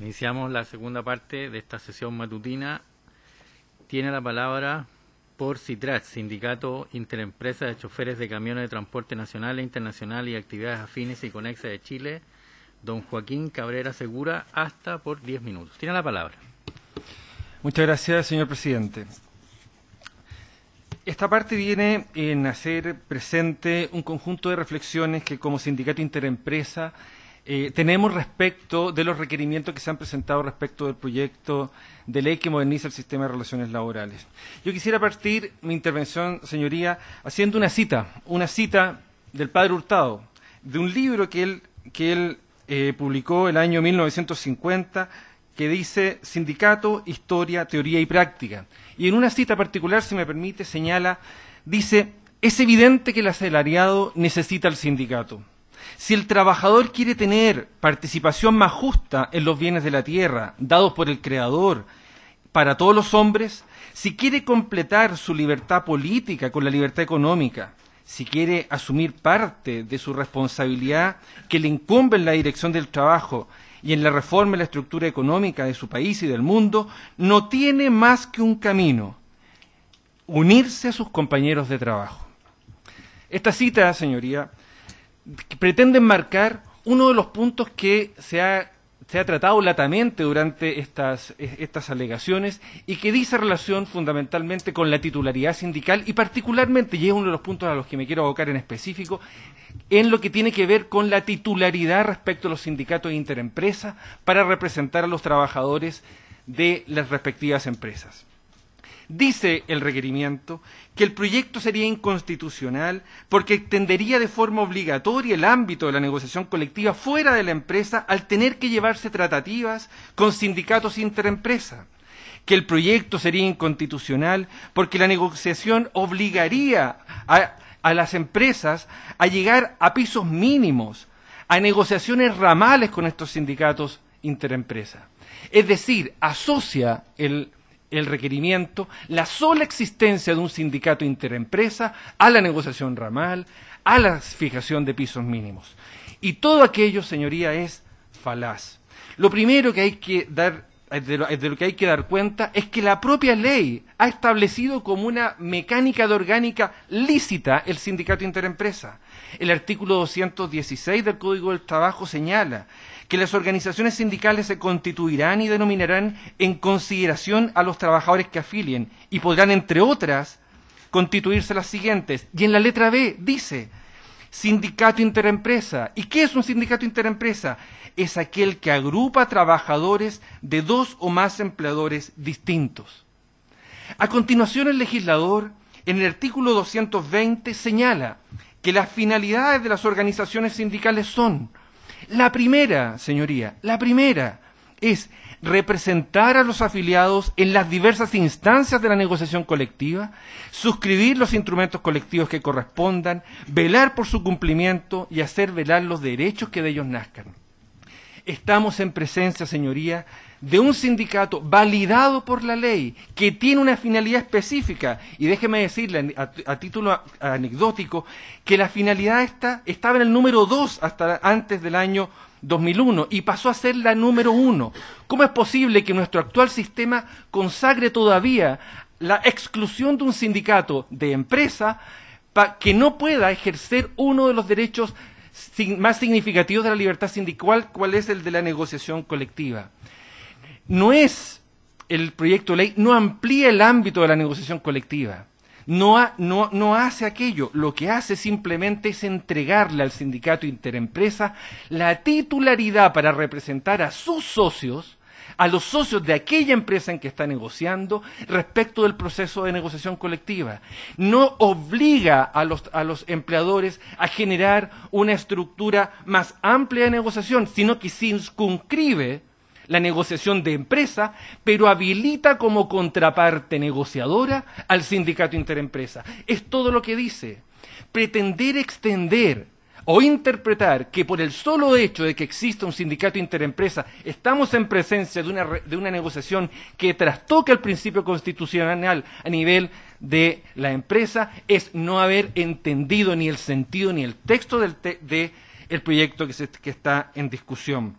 Iniciamos la segunda parte de esta sesión matutina. Tiene la palabra por CITRAC, Sindicato Interempresa de Choferes de Camiones de Transporte Nacional e Internacional y Actividades Afines y Conexas de Chile, don Joaquín Cabrera Segura, hasta por 10 minutos. Tiene la palabra. Muchas gracias, señor presidente. Esta parte viene en hacer presente un conjunto de reflexiones que como Sindicato Interempresa tenemos respecto de los requerimientos que se han presentado respecto del proyecto de ley que moderniza el sistema de relaciones laborales. Yo quisiera partir mi intervención, señoría, haciendo una cita del padre Hurtado, de un libro que él publicó el año 1950, que dice Sindicato, Historia, Teoría y Práctica. Y en una cita particular, si me permite, dice, es evidente que el asalariado necesita al sindicato. Si el trabajador quiere tener participación más justa en los bienes de la tierra, dados por el Creador, para todos los hombres, si quiere completar su libertad política con la libertad económica, si quiere asumir parte de su responsabilidad que le incumbe en la dirección del trabajo y en la reforma de la estructura económica de su país y del mundo, no tiene más que un camino: unirse a sus compañeros de trabajo. Esta cita, señoría, pretende enmarcar uno de los puntos que se ha tratado latamente durante estas alegaciones y que dice relación fundamentalmente con la titularidad sindical y particularmente, y es uno de los puntos a los que me quiero abocar en específico, en lo que tiene que ver con la titularidad respecto a los sindicatos de interempresa para representar a los trabajadores de las respectivas empresas. Dice el requerimiento que el proyecto sería inconstitucional porque extendería de forma obligatoria el ámbito de la negociación colectiva fuera de la empresa al tener que llevarse tratativas con sindicatos interempresa, que el proyecto sería inconstitucional porque la negociación obligaría a las empresas a llegar a pisos mínimos, a negociaciones ramales con estos sindicatos interempresa. Es decir, asocia el requerimiento la sola existencia de un sindicato interempresa a la negociación ramal, a la fijación de pisos mínimos. Y todo aquello, señoría, es falaz. Lo primero que hay que de lo que hay que dar cuenta es que la propia ley ha establecido como una mecánica de orgánica lícita el sindicato interempresa. El artículo 216 del Código del Trabajo señala que las organizaciones sindicales se constituirán y denominarán en consideración a los trabajadores que afilien y podrán, entre otras, constituirse las siguientes. Y en la letra B dice, sindicato interempresa. ¿Y qué es un sindicato interempresa? Es aquel que agrupa trabajadores de dos o más empleadores distintos. A continuación, el legislador, en el artículo 220, señala que las finalidades de las organizaciones sindicales son: la primera, señoría, es representar a los afiliados en las diversas instancias de la negociación colectiva, suscribir los instrumentos colectivos que correspondan, velar por su cumplimiento y hacer velar los derechos que de ellos nazcan. Estamos en presencia, señoría, de un sindicato validado por la ley, que tiene una finalidad específica. Y déjeme decirle, a título anecdótico, que la finalidad estaba en el número 2 hasta antes del año 2001 y pasó a ser la número 1. ¿Cómo es posible que nuestro actual sistema consagre todavía la exclusión de un sindicato de empresa que no pueda ejercer uno de los derechos más significativos de la libertad sindical, cuál es el de la negociación colectiva? El proyecto de ley no amplía el ámbito de la negociación colectiva, no hace aquello, lo que hace simplemente es entregarle al sindicato interempresa la titularidad para representar a sus socios, a los socios de aquella empresa en que está negociando respecto del proceso de negociación colectiva. No obliga a los empleadores a generar una estructura más amplia de negociación, sino que circunscribe la negociación de empresa, pero habilita como contraparte negociadora al sindicato interempresa. Es todo lo que dice. Pretender extender o interpretar que por el solo hecho de que exista un sindicato interempresa estamos en presencia de una negociación que trastoca el principio constitucional a nivel de la empresa es no haber entendido ni el sentido ni el texto del proyecto que está en discusión.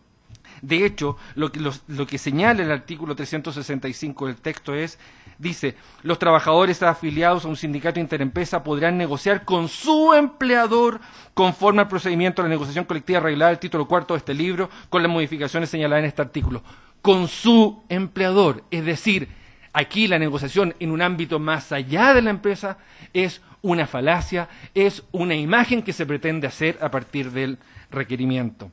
De hecho, lo que señala el artículo 365 del texto dice, los trabajadores afiliados a un sindicato interempresa podrán negociar con su empleador conforme al procedimiento de la negociación colectiva regulada del título cuarto de este libro, con las modificaciones señaladas en este artículo. Con su empleador, es decir, aquí la negociación en un ámbito más allá de la empresa es una falacia, es una imagen que se pretende hacer a partir del requerimiento.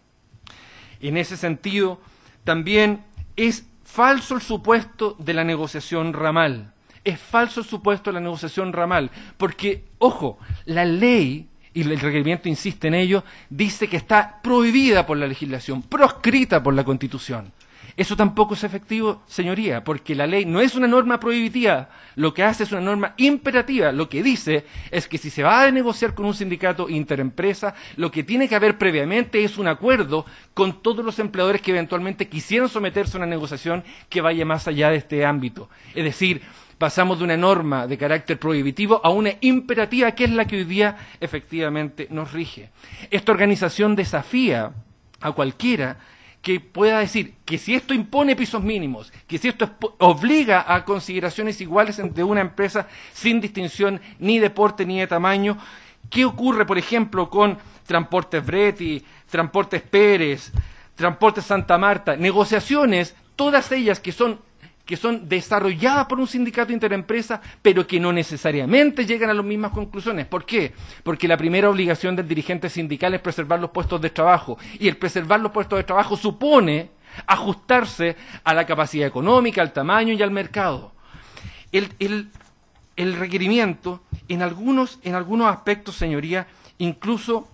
En ese sentido, también es falso el supuesto de la negociación ramal. Es falso el supuesto de la negociación ramal, porque, ojo, la ley, y el requerimiento insiste en ello, dice que está prohibida por la legislación, proscrita por la Constitución. Eso tampoco es efectivo, señoría, porque la ley no es una norma prohibitiva, lo que hace es una norma imperativa. Lo que dice es que si se va a negociar con un sindicato interempresa, lo que tiene que haber previamente es un acuerdo con todos los empleadores que eventualmente quisieran someterse a una negociación que vaya más allá de este ámbito. Es decir, pasamos de una norma de carácter prohibitivo a una imperativa, que es la que hoy día efectivamente nos rige. Esta organización desafía a cualquiera que pueda decir que si esto impone pisos mínimos, que si esto obliga a consideraciones iguales de una empresa sin distinción ni de porte ni de tamaño, ¿qué ocurre, por ejemplo, con Transportes Breti, Transportes Pérez, Transportes Santa Marta? Negociaciones, todas ellas que son desarrolladas por un sindicato interempresa, pero que no necesariamente llegan a las mismas conclusiones. ¿Por qué? Porque la primera obligación del dirigente sindical es preservar los puestos de trabajo, y el preservar los puestos de trabajo supone ajustarse a la capacidad económica, al tamaño y al mercado. El requerimiento, en algunos aspectos, señoría, incluso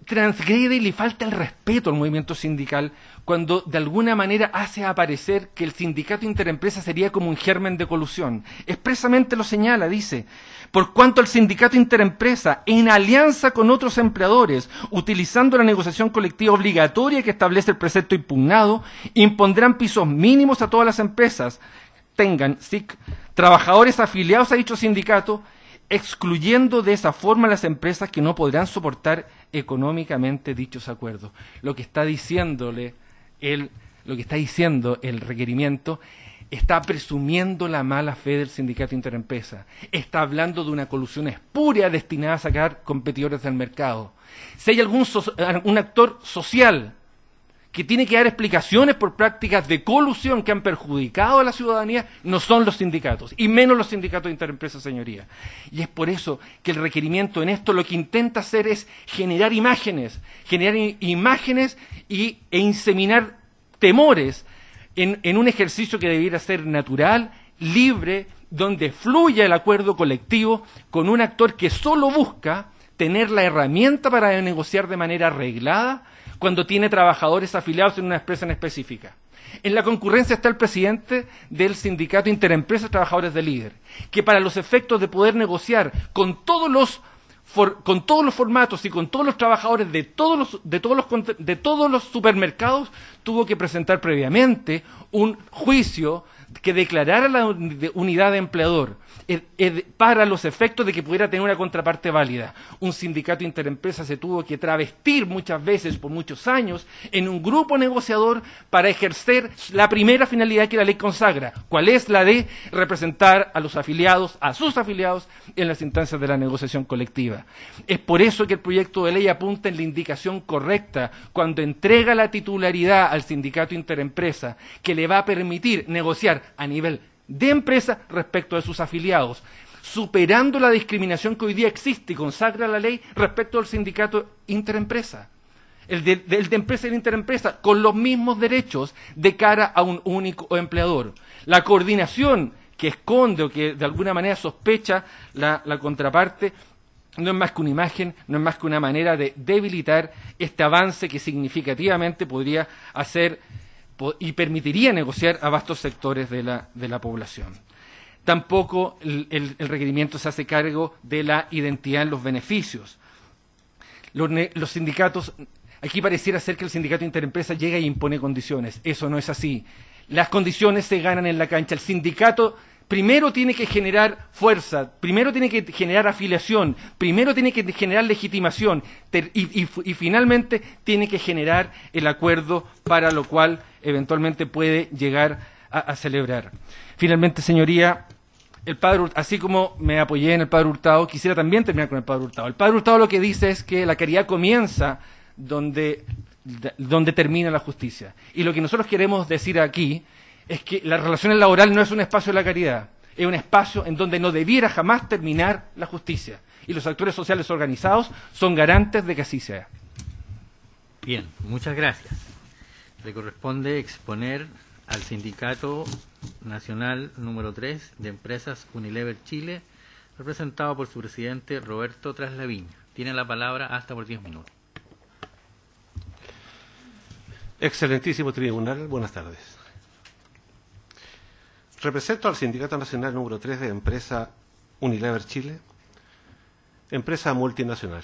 transgrede y le falta el respeto al movimiento sindical cuando de alguna manera hace aparecer que el sindicato interempresa sería como un germen de colusión. Expresamente lo señala, dice, por cuanto el sindicato interempresa, en alianza con otros empleadores, utilizando la negociación colectiva obligatoria que establece el precepto impugnado, impondrán pisos mínimos a todas las empresas, tengan trabajadores afiliados a dicho sindicato, excluyendo de esa forma las empresas que no podrán soportar económicamente dichos acuerdos. Lo que está diciendo el requerimiento está presumiendo la mala fe del sindicato interempresa. Está hablando de una colusión espuria destinada a sacar competidores del mercado. Si hay un actor social que tiene que dar explicaciones por prácticas de colusión que han perjudicado a la ciudadanía, no son los sindicatos, y menos los sindicatos de interempresa, señoría. Y es por eso que el requerimiento en esto lo que intenta hacer es generar imágenes e inseminar temores en un ejercicio que debiera ser natural, libre, donde fluya el acuerdo colectivo con un actor que solo busca tener la herramienta para negociar de manera arreglada cuando tiene trabajadores afiliados en una empresa en específica. En la concurrencia está el presidente del sindicato Interempresas Trabajadores de Líder, que para los efectos de poder negociar con todos los formatos y con todos los trabajadores de todos los supermercados, tuvo que presentar previamente un juicio que declarara la unidad de empleador para los efectos de que pudiera tener una contraparte válida. Un sindicato interempresa se tuvo que travestir muchas veces por muchos años en un grupo negociador para ejercer la primera finalidad que la ley consagra, cuál es la de representar a sus afiliados en las instancias de la negociación colectiva. Es por eso que el proyecto de ley apunta en la indicación correcta cuando entrega la titularidad al sindicato interempresa, que le va a permitir negociar a nivel de empresa respecto de sus afiliados, superando la discriminación que hoy día existe y consagra la ley respecto al sindicato interempresa, el de empresa y el interempresa, con los mismos derechos de cara a un único empleador. La coordinación que esconde o que de alguna manera sospecha la contraparte no es más que una imagen, no es más que una manera de debilitar este avance que significativamente podría hacer y permitiría negociar a vastos sectores de la población. Tampoco el requerimiento se hace cargo de la identidad en los beneficios. Los sindicatos, aquí pareciera ser que el sindicato interempresa llega y impone condiciones. Eso no es así. Las condiciones se ganan en la cancha. El sindicato primero tiene que generar fuerza, primero tiene que generar afiliación, primero tiene que generar legitimación y finalmente tiene que generar el acuerdo para lo cual eventualmente puede llegar a celebrar. Finalmente, señoría, el padre, así como me apoyé en el padre Hurtado, quisiera también terminar con el padre Hurtado. El padre Hurtado lo que dice es que la caridad comienza donde termina la justicia. Y lo que nosotros queremos decir aquí es que la relación laboral no es un espacio de la caridad, es un espacio en donde no debiera jamás terminar la justicia. Y los actores sociales organizados son garantes de que así sea. Bien, muchas gracias. Le corresponde exponer al Sindicato Nacional número 3 de Empresas Unilever Chile, representado por su presidente Roberto Traslaviña. Tiene la palabra hasta por 10 minutos. Excelentísimo tribunal, buenas tardes. Represento al Sindicato Nacional número 3 de Empresa Unilever Chile, empresa multinacional.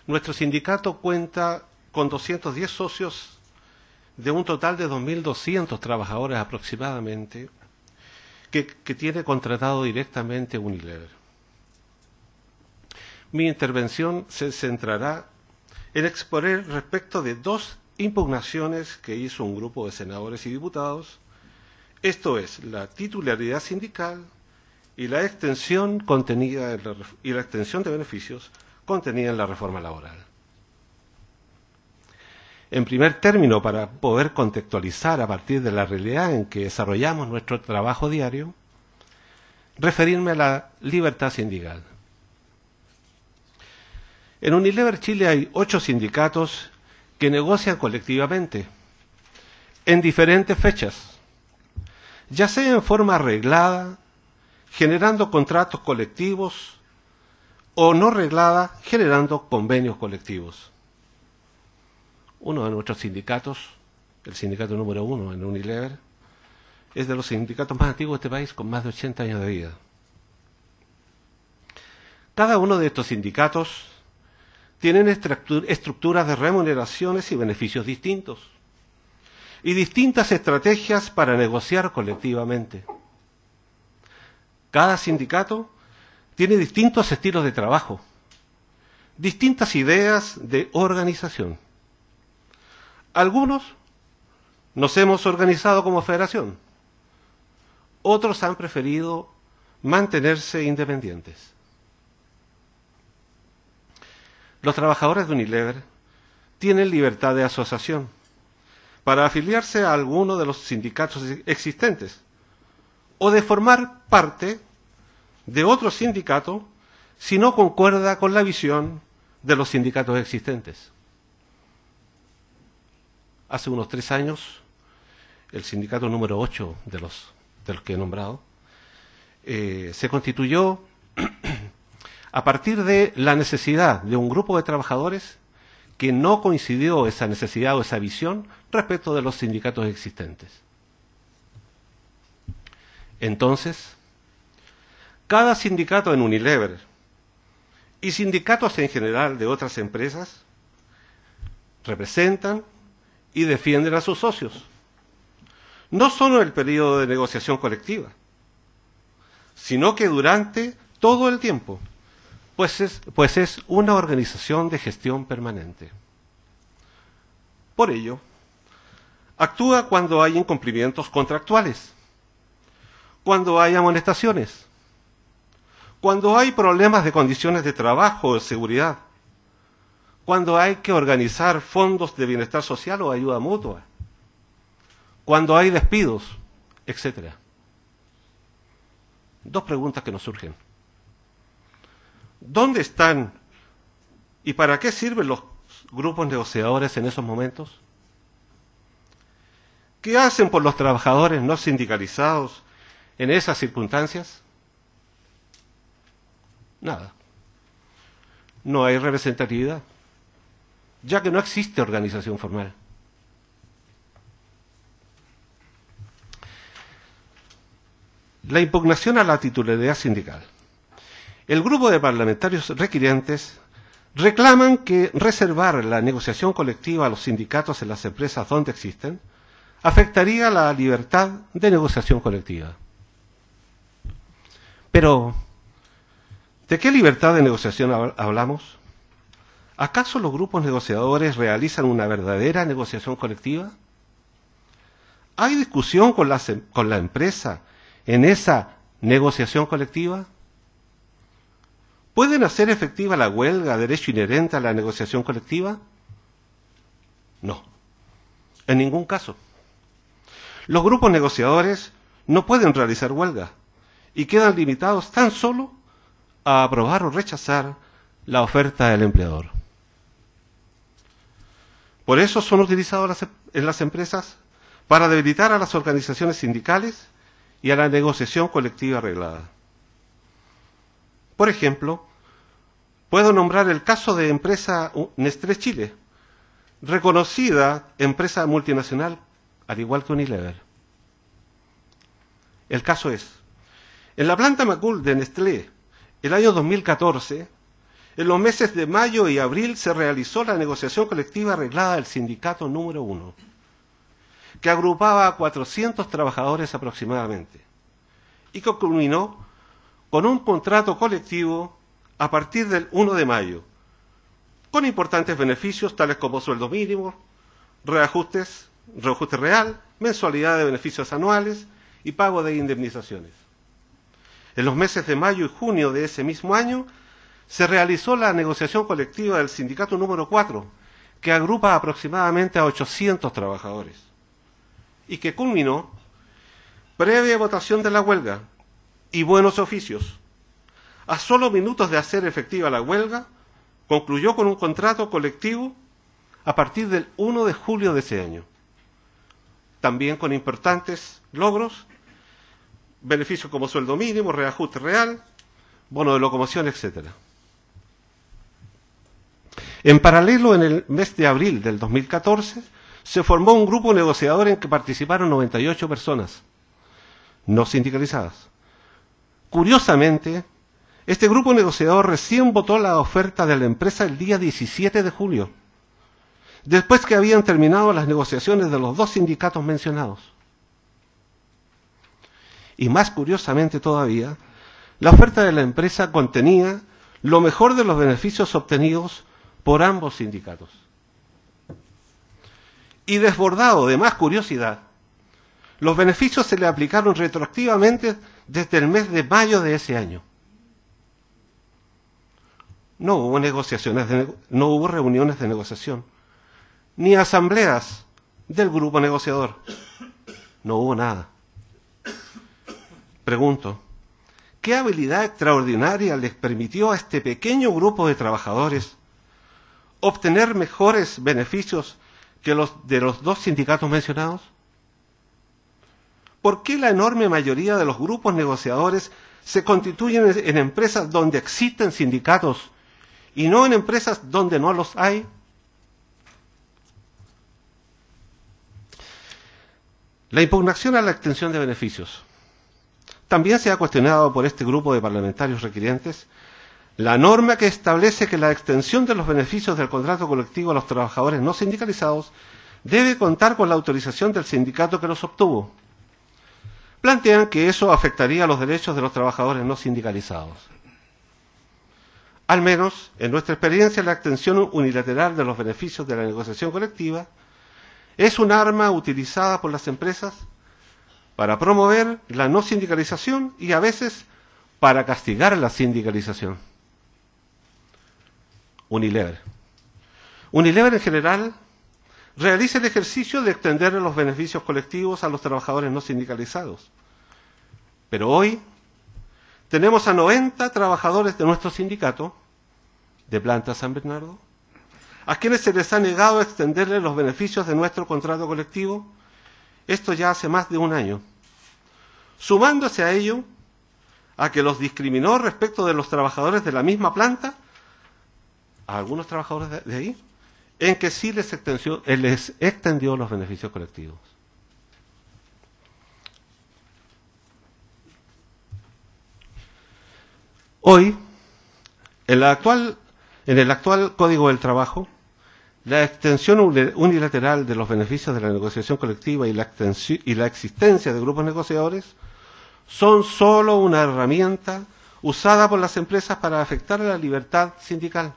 Nuestro sindicato cuenta con 210 socios de un total de 2.200 trabajadores aproximadamente que tiene contratado directamente Unilever. Mi intervención se centrará en exponer respecto de dos impugnaciones que hizo un grupo de senadores y diputados, esto es, la titularidad sindical y la extensión contenida y la extensión de beneficios contenida en la reforma laboral. En primer término, para poder contextualizar a partir de la realidad en que desarrollamos nuestro trabajo diario, referirme a la libertad sindical. En Unilever Chile hay 8 sindicatos que negocian colectivamente en diferentes fechas, ya sea en forma arreglada, generando contratos colectivos, o no reglada, generando convenios colectivos. Uno de nuestros sindicatos, el sindicato número 1 en Unilever, es de los sindicatos más antiguos de este país, con más de 80 años de vida. Cada uno de estos sindicatos tienen estructuras de remuneraciones y beneficios distintos y distintas estrategias para negociar colectivamente. Cada sindicato tiene distintos estilos de trabajo, distintas ideas de organización. Algunos nos hemos organizado como federación, otros han preferido mantenerse independientes. Los trabajadores de Unilever tienen libertad de asociación para afiliarse a alguno de los sindicatos existentes o de formar parte de otro sindicato si no concuerda con la visión de los sindicatos existentes. Hace unos 3 años, el sindicato número 8 de los que he nombrado se constituyó a partir de la necesidad de un grupo de trabajadores que no coincidió esa necesidad o esa visión respecto de los sindicatos existentes. Entonces, cada sindicato en Unilever y sindicatos en general de otras empresas representan y defienden a sus socios, no solo en el periodo de negociación colectiva, sino que durante todo el tiempo, pues es una organización de gestión permanente. Por ello, actúa cuando hay incumplimientos contractuales, cuando hay amonestaciones, cuando hay problemas de condiciones de trabajo o de seguridad, cuando hay que organizar fondos de bienestar social o ayuda mutua, cuando hay despidos, etc. 2 preguntas que nos surgen. ¿Dónde están y para qué sirven los grupos negociadores en esos momentos? ¿Qué hacen por los trabajadores no sindicalizados en esas circunstancias? Nada. No hay representatividad, ya que no existe organización formal. La impugnación a la titularidad sindical. El grupo de parlamentarios requirientes reclaman que reservar la negociación colectiva a los sindicatos en las empresas donde existen afectaría la libertad de negociación colectiva. Pero, ¿de qué libertad de negociación hablamos? ¿Acaso los grupos negociadores realizan una verdadera negociación colectiva? ¿Hay discusión con la empresa en esa negociación colectiva? ¿Pueden hacer efectiva la huelga, derecho inherente a la negociación colectiva? No, en ningún caso. Los grupos negociadores no pueden realizar huelga y quedan limitados tan solo a aprobar o rechazar la oferta del empleador. Por eso son utilizados en las empresas para debilitar a las organizaciones sindicales y a la negociación colectiva arreglada. Por ejemplo, puedo nombrar el caso de empresa Nestlé Chile, reconocida empresa multinacional, al igual que Unilever. El caso es, en la planta Macul de Nestlé, el año 2014, en los meses de mayo y abril se realizó la negociación colectiva arreglada del sindicato número 1, que agrupaba a 400 trabajadores aproximadamente, y que culminó con un contrato colectivo a partir del 1 de mayo, con importantes beneficios tales como sueldo mínimo, reajuste real, mensualidad de beneficios anuales y pago de indemnizaciones. En los meses de mayo y junio de ese mismo año se realizó la negociación colectiva del sindicato número 4, que agrupa aproximadamente a 800 trabajadores, y que culminó previa votación de la huelga y buenos oficios. A solo minutos de hacer efectiva la huelga, concluyó con un contrato colectivo a partir del 1 de julio de ese año. También con importantes logros, beneficios como sueldo mínimo, reajuste real, bono de locomoción, etc. En paralelo, en el mes de abril del 2014, se formó un grupo negociador en que participaron 98 personas no sindicalizadas. Curiosamente, este grupo negociador recién votó la oferta de la empresa el día 17 de julio, después que habían terminado las negociaciones de los dos sindicatos mencionados. Y más curiosamente todavía, la oferta de la empresa contenía lo mejor de los beneficios obtenidos por ambos sindicatos. Y desbordado de más curiosidad, los beneficios se le aplicaron retroactivamente desde el mes de mayo de ese año. No hubo no hubo reuniones de negociación, ni asambleas del grupo negociador. No hubo nada. Pregunto, ¿qué habilidad extraordinaria les permitió a este pequeño grupo de trabajadores obtener mejores beneficios que los de los dos sindicatos mencionados? ¿Por qué la enorme mayoría de los grupos negociadores se constituyen en empresas donde existen sindicatos y no en empresas donde no los hay? La impugnación a la extensión de beneficios. También se ha cuestionado por este grupo de parlamentarios requirientes la norma que establece que la extensión de los beneficios del contrato colectivo a los trabajadores no sindicalizados debe contar con la autorización del sindicato que los obtuvo. Plantean que eso afectaría los derechos de los trabajadores no sindicalizados. Al menos, en nuestra experiencia, la extensión unilateral de los beneficios de la negociación colectiva es un arma utilizada por las empresas para promover la no sindicalización y a veces para castigar la sindicalización. Unilever en general realiza el ejercicio de extender los beneficios colectivos a los trabajadores no sindicalizados. Pero hoy tenemos a 90 trabajadores de nuestro sindicato, de Planta San Bernardo, a quienes se les ha negado extenderles los beneficios de nuestro contrato colectivo, esto ya hace más de un año, sumándose a ello a que los discriminó respecto de los trabajadores de la misma planta, a algunos trabajadores de ahí, en que sí les extendió los beneficios colectivos. Hoy, en el actual Código del Trabajo, la extensión unilateral de los beneficios de la negociación colectiva y la existencia de grupos negociadores son sólo una herramienta usada por las empresas para afectar a la libertad sindical,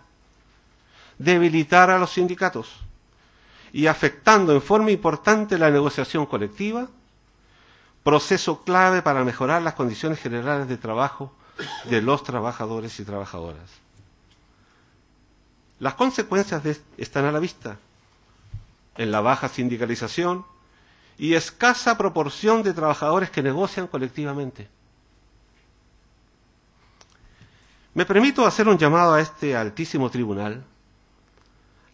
debilitar a los sindicatos y afectando en forma importante la negociación colectiva, proceso clave para mejorar las condiciones generales de trabajo de los trabajadores y trabajadoras. Las consecuencias están a la vista, en la baja sindicalización y escasa proporción de trabajadores que negocian colectivamente. Me permito hacer un llamado a este altísimo tribunal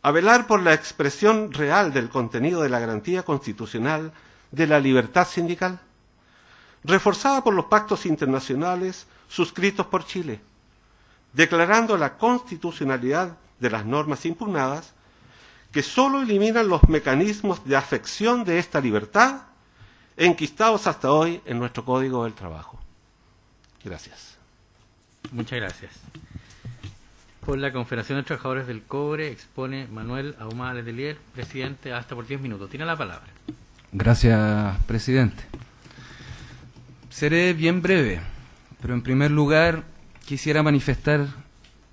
a velar por la expresión real del contenido de la garantía constitucional de la libertad sindical, reforzada por los pactos internacionales suscritos por Chile, declarando la constitucionalidad de las normas impugnadas que sólo eliminan los mecanismos de afección de esta libertad enquistados hasta hoy en nuestro Código del Trabajo. Gracias. Muchas gracias. Por la Confederación de Trabajadores del Cobre expone Manuel Ahumada Letelier, presidente, hasta por 10 minutos. Tiene la palabra. Gracias, presidente. Seré bien breve, pero en primer lugar quisiera manifestar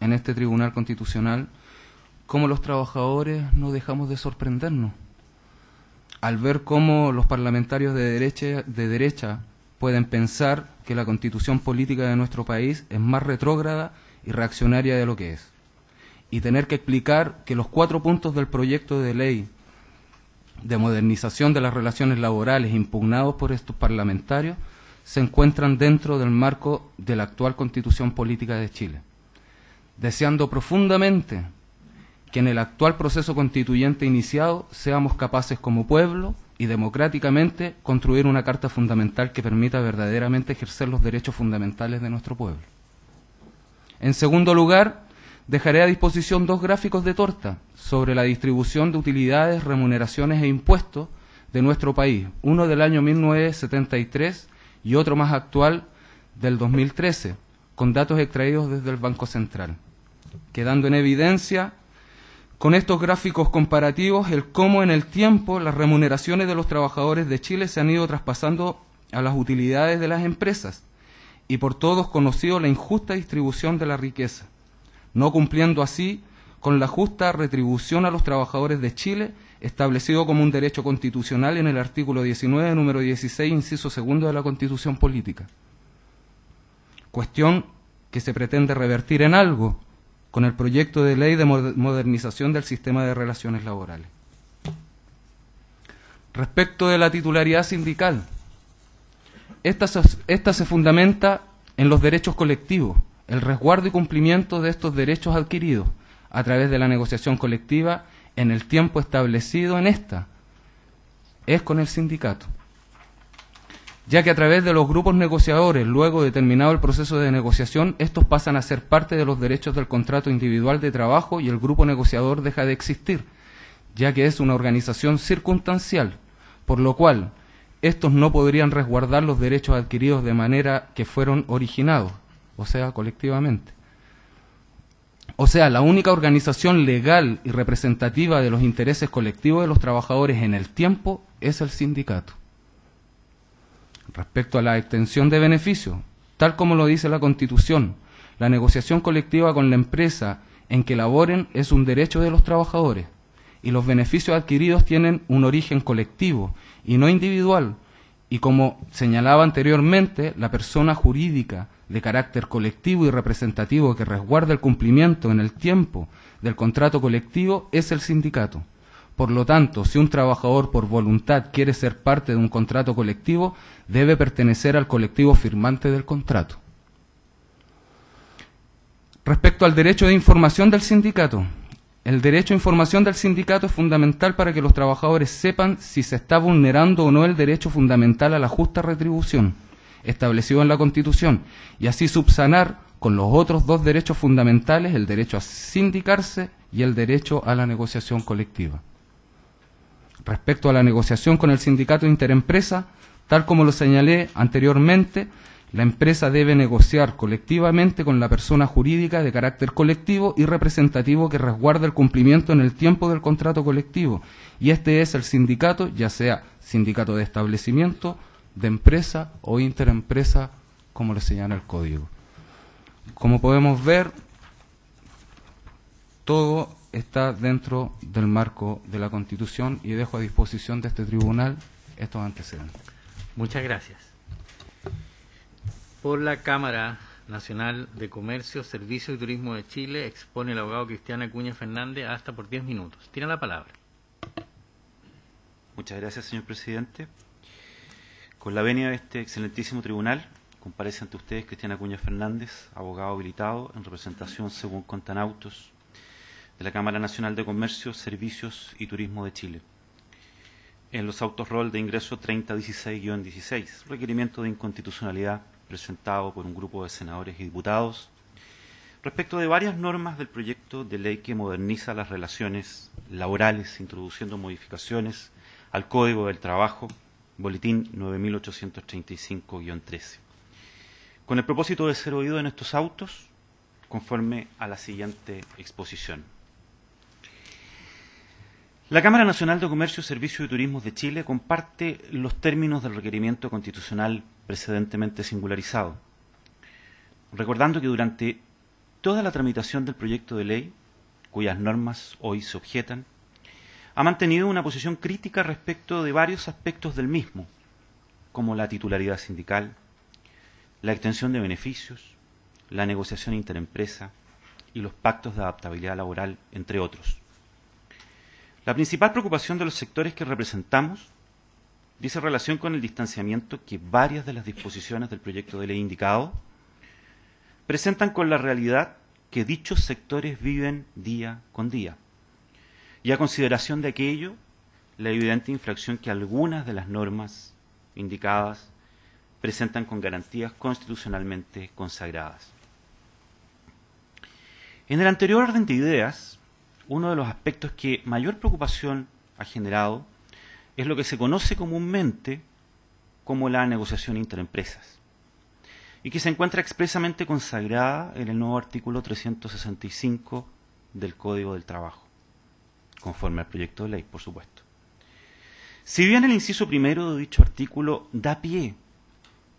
en este Tribunal Constitucional cómo los trabajadores no dejamos de sorprendernos al ver cómo los parlamentarios de derecha pueden pensar que la constitución política de nuestro país es más retrógrada y reaccionaria de lo que es, y tener que explicar que los 4 puntos del proyecto de ley de modernización de las relaciones laborales impugnados por estos parlamentarios se encuentran dentro del marco de la actual Constitución Política de Chile, deseando profundamente que en el actual proceso constituyente iniciado seamos capaces como pueblo y democráticamente construir una carta fundamental que permita verdaderamente ejercer los derechos fundamentales de nuestro pueblo. En segundo lugar, dejaré a disposición 2 gráficos de torta sobre la distribución de utilidades, remuneraciones e impuestos de nuestro país, uno del año 1973 y otro más actual del 2013, con datos extraídos desde el Banco Central, quedando en evidencia con estos gráficos comparativos el cómo en el tiempo las remuneraciones de los trabajadores de Chile se han ido traspasando a las utilidades de las empresas y por todos conocido la injusta distribución de la riqueza, no cumpliendo así con la justa retribución a los trabajadores de Chile, establecido como un derecho constitucional en el artículo 19, número 16, inciso 2 de la Constitución Política. Cuestión que se pretende revertir en algo con el proyecto de ley de modernización del sistema de relaciones laborales. Respecto de la titularidad sindical, esta se fundamenta en los derechos colectivos, el resguardo y cumplimiento de estos derechos adquiridos a través de la negociación colectiva en el tiempo establecido en esta, es con el sindicato, ya que a través de los grupos negociadores, luego de terminado el proceso de negociación, estos pasan a ser parte de los derechos del contrato individual de trabajo y el grupo negociador deja de existir, ya que es una organización circunstancial, por lo cual estos no podrían resguardar los derechos adquiridos de manera que fueron originados, o sea, colectivamente. O sea, la única organización legal y representativa de los intereses colectivos de los trabajadores en el tiempo es el sindicato. Respecto a la extensión de beneficios, tal como lo dice la Constitución, la negociación colectiva con la empresa en que laboren es un derecho de los trabajadores y los beneficios adquiridos tienen un origen colectivo y no individual, y como señalaba anteriormente, la persona jurídica de carácter colectivo y representativo que resguarda el cumplimiento en el tiempo del contrato colectivo es el sindicato. Por lo tanto, si un trabajador por voluntad quiere ser parte de un contrato colectivo, debe pertenecer al colectivo firmante del contrato. Respecto al derecho de información del sindicato, el derecho a información del sindicato es fundamental para que los trabajadores sepan si se está vulnerando o no el derecho fundamental a la justa retribución, establecido en la Constitución, y así subsanar con los otros 2 derechos fundamentales, el derecho a sindicarse y el derecho a la negociación colectiva. Respecto a la negociación con el sindicato interempresa, tal como lo señalé anteriormente, La empresa debe negociar colectivamente con la persona jurídica de carácter colectivo y representativo que resguarda el cumplimiento en el tiempo del contrato colectivo. Y este es el sindicato, ya sea sindicato de establecimiento, de empresa o interempresa, como le señala el código. Como podemos ver, todo está dentro del marco de la Constitución y dejo a disposición de este tribunal estos antecedentes. Muchas gracias. Por la Cámara Nacional de Comercio, Servicio y Turismo de Chile, expone el abogado Cristian Acuña Fernández hasta por 10 minutos. Tiene la palabra. Muchas gracias, señor presidente. Con la venia de este excelentísimo tribunal, comparece ante ustedes Cristian Acuña Fernández, abogado habilitado en representación, según contan autos, de la Cámara Nacional de Comercio, Servicios y Turismo de Chile. En los autos rol de ingreso 3016-16, requerimiento de inconstitucionalidad presentado por un grupo de senadores y diputados respecto de varias normas del proyecto de ley que moderniza las relaciones laborales, introduciendo modificaciones al Código del Trabajo, Boletín 9835-13, con el propósito de ser oído en estos autos conforme a la siguiente exposición. La Cámara Nacional de Comercio, Servicios y Turismo de Chile comparte los términos del requerimiento constitucional precedentemente singularizado, recordando que durante toda la tramitación del proyecto de ley, cuyas normas hoy se objetan, ha mantenido una posición crítica respecto de varios aspectos del mismo, como la titularidad sindical, la extensión de beneficios, la negociación interempresa y los pactos de adaptabilidad laboral, entre otros. La principal preocupación de los sectores que representamos dice relación con el distanciamiento que varias de las disposiciones del proyecto de ley indicado presentan con la realidad que dichos sectores viven día con día, y a consideración de aquello, la evidente infracción que algunas de las normas indicadas presentan con garantías constitucionalmente consagradas. En el anterior orden de ideas, uno de los aspectos que mayor preocupación ha generado es lo que se conoce comúnmente como la negociación interempresas, y que se encuentra expresamente consagrada en el nuevo artículo 365 del Código del Trabajo, conforme al proyecto de ley, por supuesto. Si bien el inciso primero de dicho artículo da pie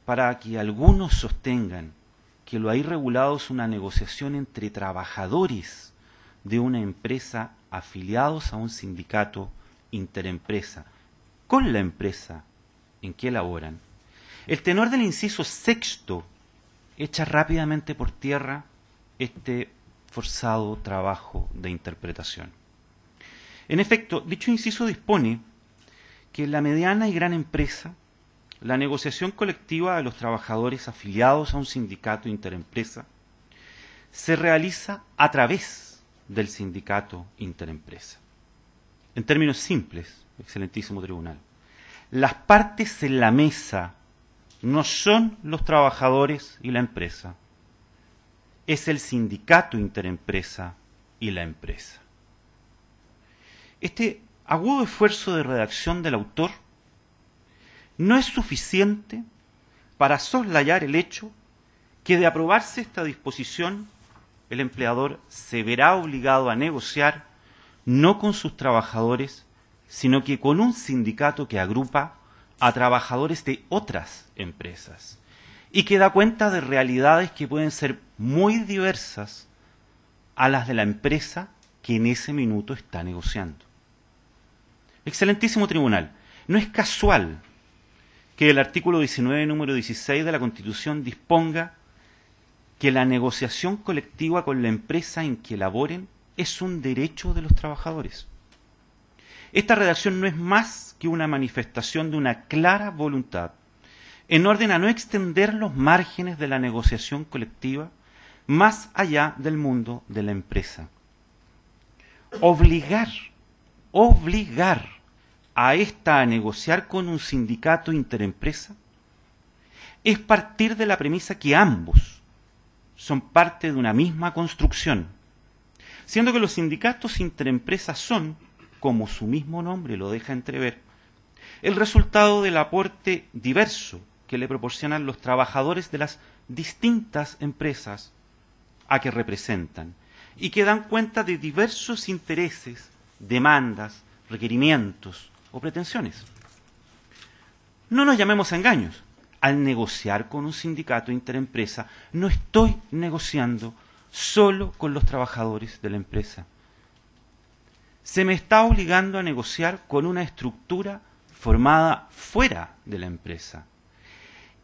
para que algunos sostengan que lo ahí regulado es una negociación entre trabajadores de una empresa afiliados a un sindicato interempresa con la empresa en que laboran, el tenor del inciso sexto echa rápidamente por tierra este forzado trabajo de interpretación. En efecto, dicho inciso dispone que en la mediana y gran empresa, la negociación colectiva de los trabajadores afiliados a un sindicato interempresa se realiza a través del sindicato interempresa. En términos simples, excelentísimo tribunal, las partes en la mesa no son los trabajadores y la empresa, es el sindicato interempresa y la empresa. Este agudo esfuerzo de redacción del autor no es suficiente para soslayar el hecho que de aprobarse esta disposición, el empleador se verá obligado a negociar no con sus trabajadores, sino que con un sindicato que agrupa a trabajadores de otras empresas y que da cuenta de realidades que pueden ser muy diversas a las de la empresa que en ese minuto está negociando. Excelentísimo tribunal, no es casual que el artículo 19, número 16 de la Constitución disponga que la negociación colectiva con la empresa en que laboren es un derecho de los trabajadores. Esta redacción no es más que una manifestación de una clara voluntad en orden a no extender los márgenes de la negociación colectiva más allá del mundo de la empresa. Obligar a esta a negociar con un sindicato interempresa es partir de la premisa que ambos son parte de una misma construcción, siendo que los sindicatos interempresas son, como su mismo nombre lo deja entrever, el resultado del aporte diverso que le proporcionan los trabajadores de las distintas empresas a que representan y que dan cuenta de diversos intereses, demandas, requerimientos o pretensiones. No nos llamemos a engaños. Al negociar con un sindicato interempresa, no estoy negociando solo con los trabajadores de la empresa. Se me está obligando a negociar con una estructura formada fuera de la empresa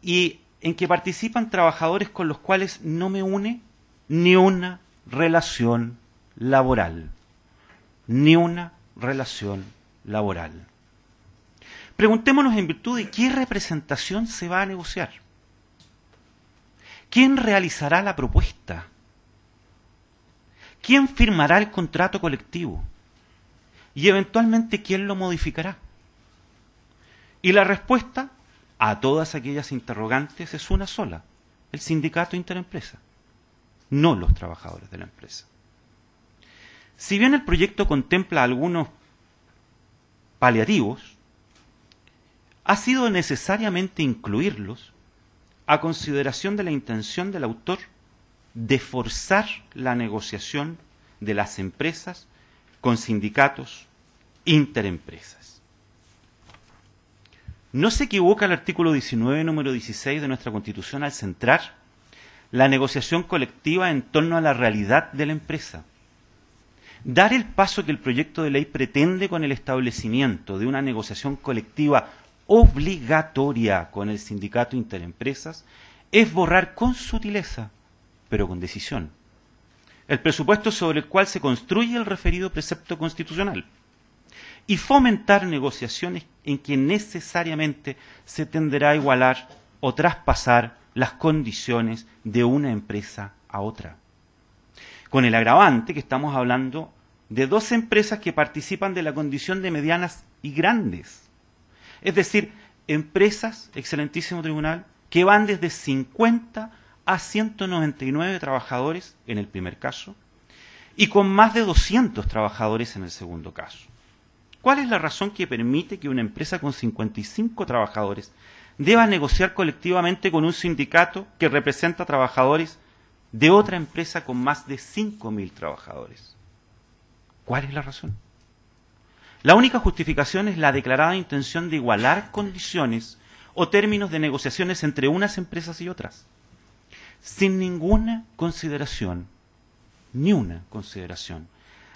y en que participan trabajadores con los cuales no me une ni una relación laboral. Ni una relación laboral. Preguntémonos en virtud de qué representación se va a negociar. ¿Quién realizará la propuesta? ¿Quién firmará el contrato colectivo? Y eventualmente, ¿quién lo modificará? Y la respuesta a todas aquellas interrogantes es una sola: el sindicato interempresa, no los trabajadores de la empresa. Si bien el proyecto contempla algunos paliativos, ha sido necesariamente incluirlos a consideración de la intención del autor de forzar la negociación de las empresas con sindicatos interempresas. No se equivoca el artículo 19, número 16 de nuestra Constitución al centrar la negociación colectiva en torno a la realidad de la empresa. Dar el paso que el proyecto de ley pretende con el establecimiento de una negociación colectiva obligatoria con el sindicato interempresas es borrar con sutileza, pero con decisión, el presupuesto sobre el cual se construye el referido precepto constitucional y fomentar negociaciones en que necesariamente se tenderá a igualar o traspasar las condiciones de una empresa a otra. Con el agravante que estamos hablando de dos empresas que participan de la condición de medianas y grandes. Es decir, empresas, excelentísimo tribunal, que van desde 50 a 199 trabajadores en el primer caso y con más de 200 trabajadores en el segundo caso. ¿Cuál es la razón que permite que una empresa con 55 trabajadores deba negociar colectivamente con un sindicato que representa trabajadores de otra empresa con más de 5.000 trabajadores? ¿Cuál es la razón? La única justificación es la declarada intención de igualar condiciones o términos de negociaciones entre unas empresas y otras, sin ninguna consideración, ni una consideración,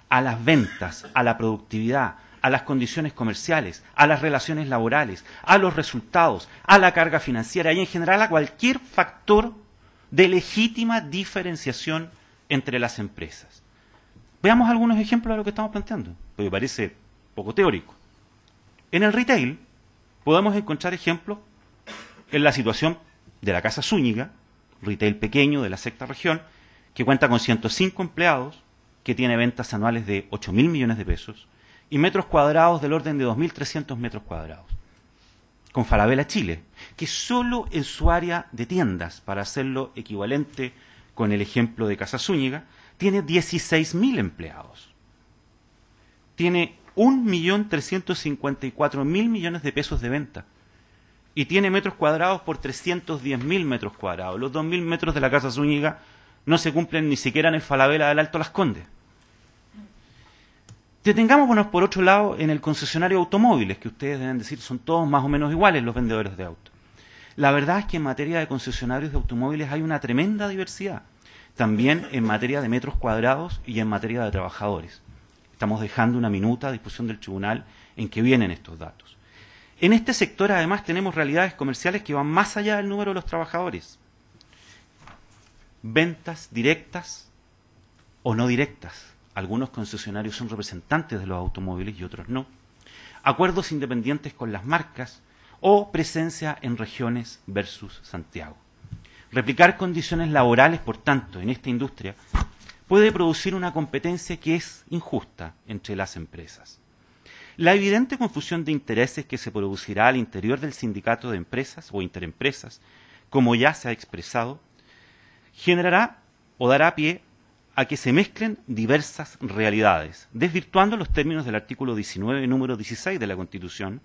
a las ventas, a la productividad, a las condiciones comerciales, a las relaciones laborales, a los resultados, a la carga financiera y en general a cualquier factor de legítima diferenciación entre las empresas. Veamos algunos ejemplos de lo que estamos planteando, porque parece poco teórico. En el retail podemos encontrar ejemplos en la situación de la Casa Zúñiga, retail pequeño de la sexta región, que cuenta con 105 empleados, que tiene ventas anuales de 8.000 millones de pesos y metros cuadrados del orden de 2.300 metros cuadrados. Con Falabella Chile, que solo en su área de tiendas, para hacerlo equivalente con el ejemplo de Casa Zúñiga, tiene 16.000 empleados. Tiene 1.354.000 millones de pesos de venta. Y tiene metros cuadrados por 310.000 metros cuadrados. Los 2.000 metros de la Casa Zúñiga no se cumplen ni siquiera en el Falabella del Alto Las Condes. Detengámonos por otro lado en el concesionario de automóviles, que ustedes deben decir son todos más o menos iguales los vendedores de autos. La verdad es que en materia de concesionarios de automóviles hay una tremenda diversidad. También en materia de metros cuadrados y en materia de trabajadores. Estamos dejando una minuta a disposición del tribunal en que vienen estos datos. En este sector, además, tenemos realidades comerciales que van más allá del número de los trabajadores. Ventas directas o no directas. Algunos concesionarios son representantes de los automóviles y otros no. Acuerdos independientes con las marcas o presencia en regiones versus Santiago. Replicar condiciones laborales, por tanto, en esta industria puede producir una competencia que es injusta entre las empresas. La evidente confusión de intereses que se producirá al interior del sindicato de empresas o interempresas, como ya se ha expresado, generará o dará pie a que se mezclen diversas realidades, desvirtuando los términos del artículo 19, número 16 de la Constitución,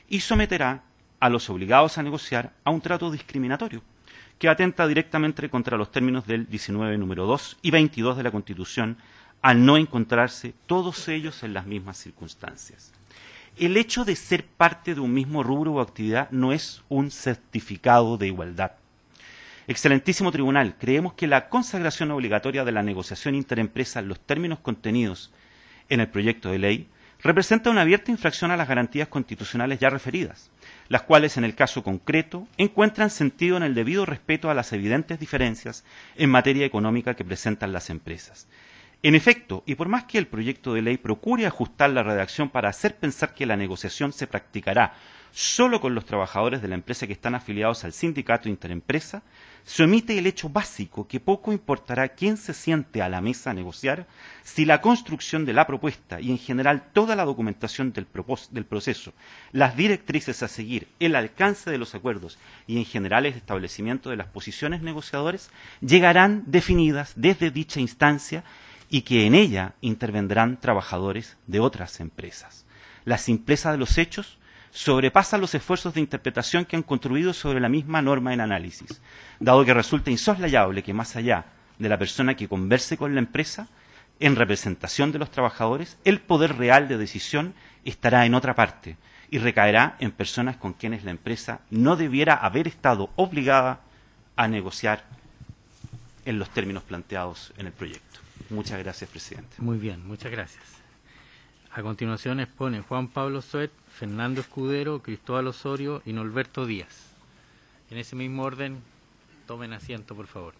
y someterá a los obligados a negociar a un trato discriminatorio, que atenta directamente contra los términos del 19 número 2 y 22 de la Constitución, al no encontrarse todos ellos en las mismas circunstancias. El hecho de ser parte de un mismo rubro o actividad no es un certificado de igualdad. Excelentísimo Tribunal, creemos que la consagración obligatoria de la negociación interempresa en los términos contenidos en el proyecto de ley representa una abierta infracción a las garantías constitucionales ya referidas, las cuales en el caso concreto encuentran sentido en el debido respeto a las evidentes diferencias en materia económica que presentan las empresas. En efecto, y por más que el proyecto de ley procure ajustar la redacción para hacer pensar que la negociación se practicará solo con los trabajadores de la empresa que están afiliados al sindicato interempresa, se omite el hecho básico que poco importará quién se siente a la mesa a negociar si la construcción de la propuesta y en general toda la documentación del proceso, las directrices a seguir, el alcance de los acuerdos y en general el establecimiento de las posiciones negociadores llegarán definidas desde dicha instancia y que en ella intervendrán trabajadores de otras empresas. La simpleza de los hechos sobrepasa los esfuerzos de interpretación que han construido sobre la misma norma en análisis, dado que resulta insoslayable que más allá de la persona que converse con la empresa, en representación de los trabajadores, el poder real de decisión estará en otra parte y recaerá en personas con quienes la empresa no debiera haber estado obligada a negociar en los términos planteados en el proyecto. Muchas gracias, presidente. Muy bien, muchas gracias. A continuación expone Juan Pablo Suet, Fernando Escudero, Cristóbal Osorio y Norberto Díaz. En ese mismo orden, tomen asiento, por favor.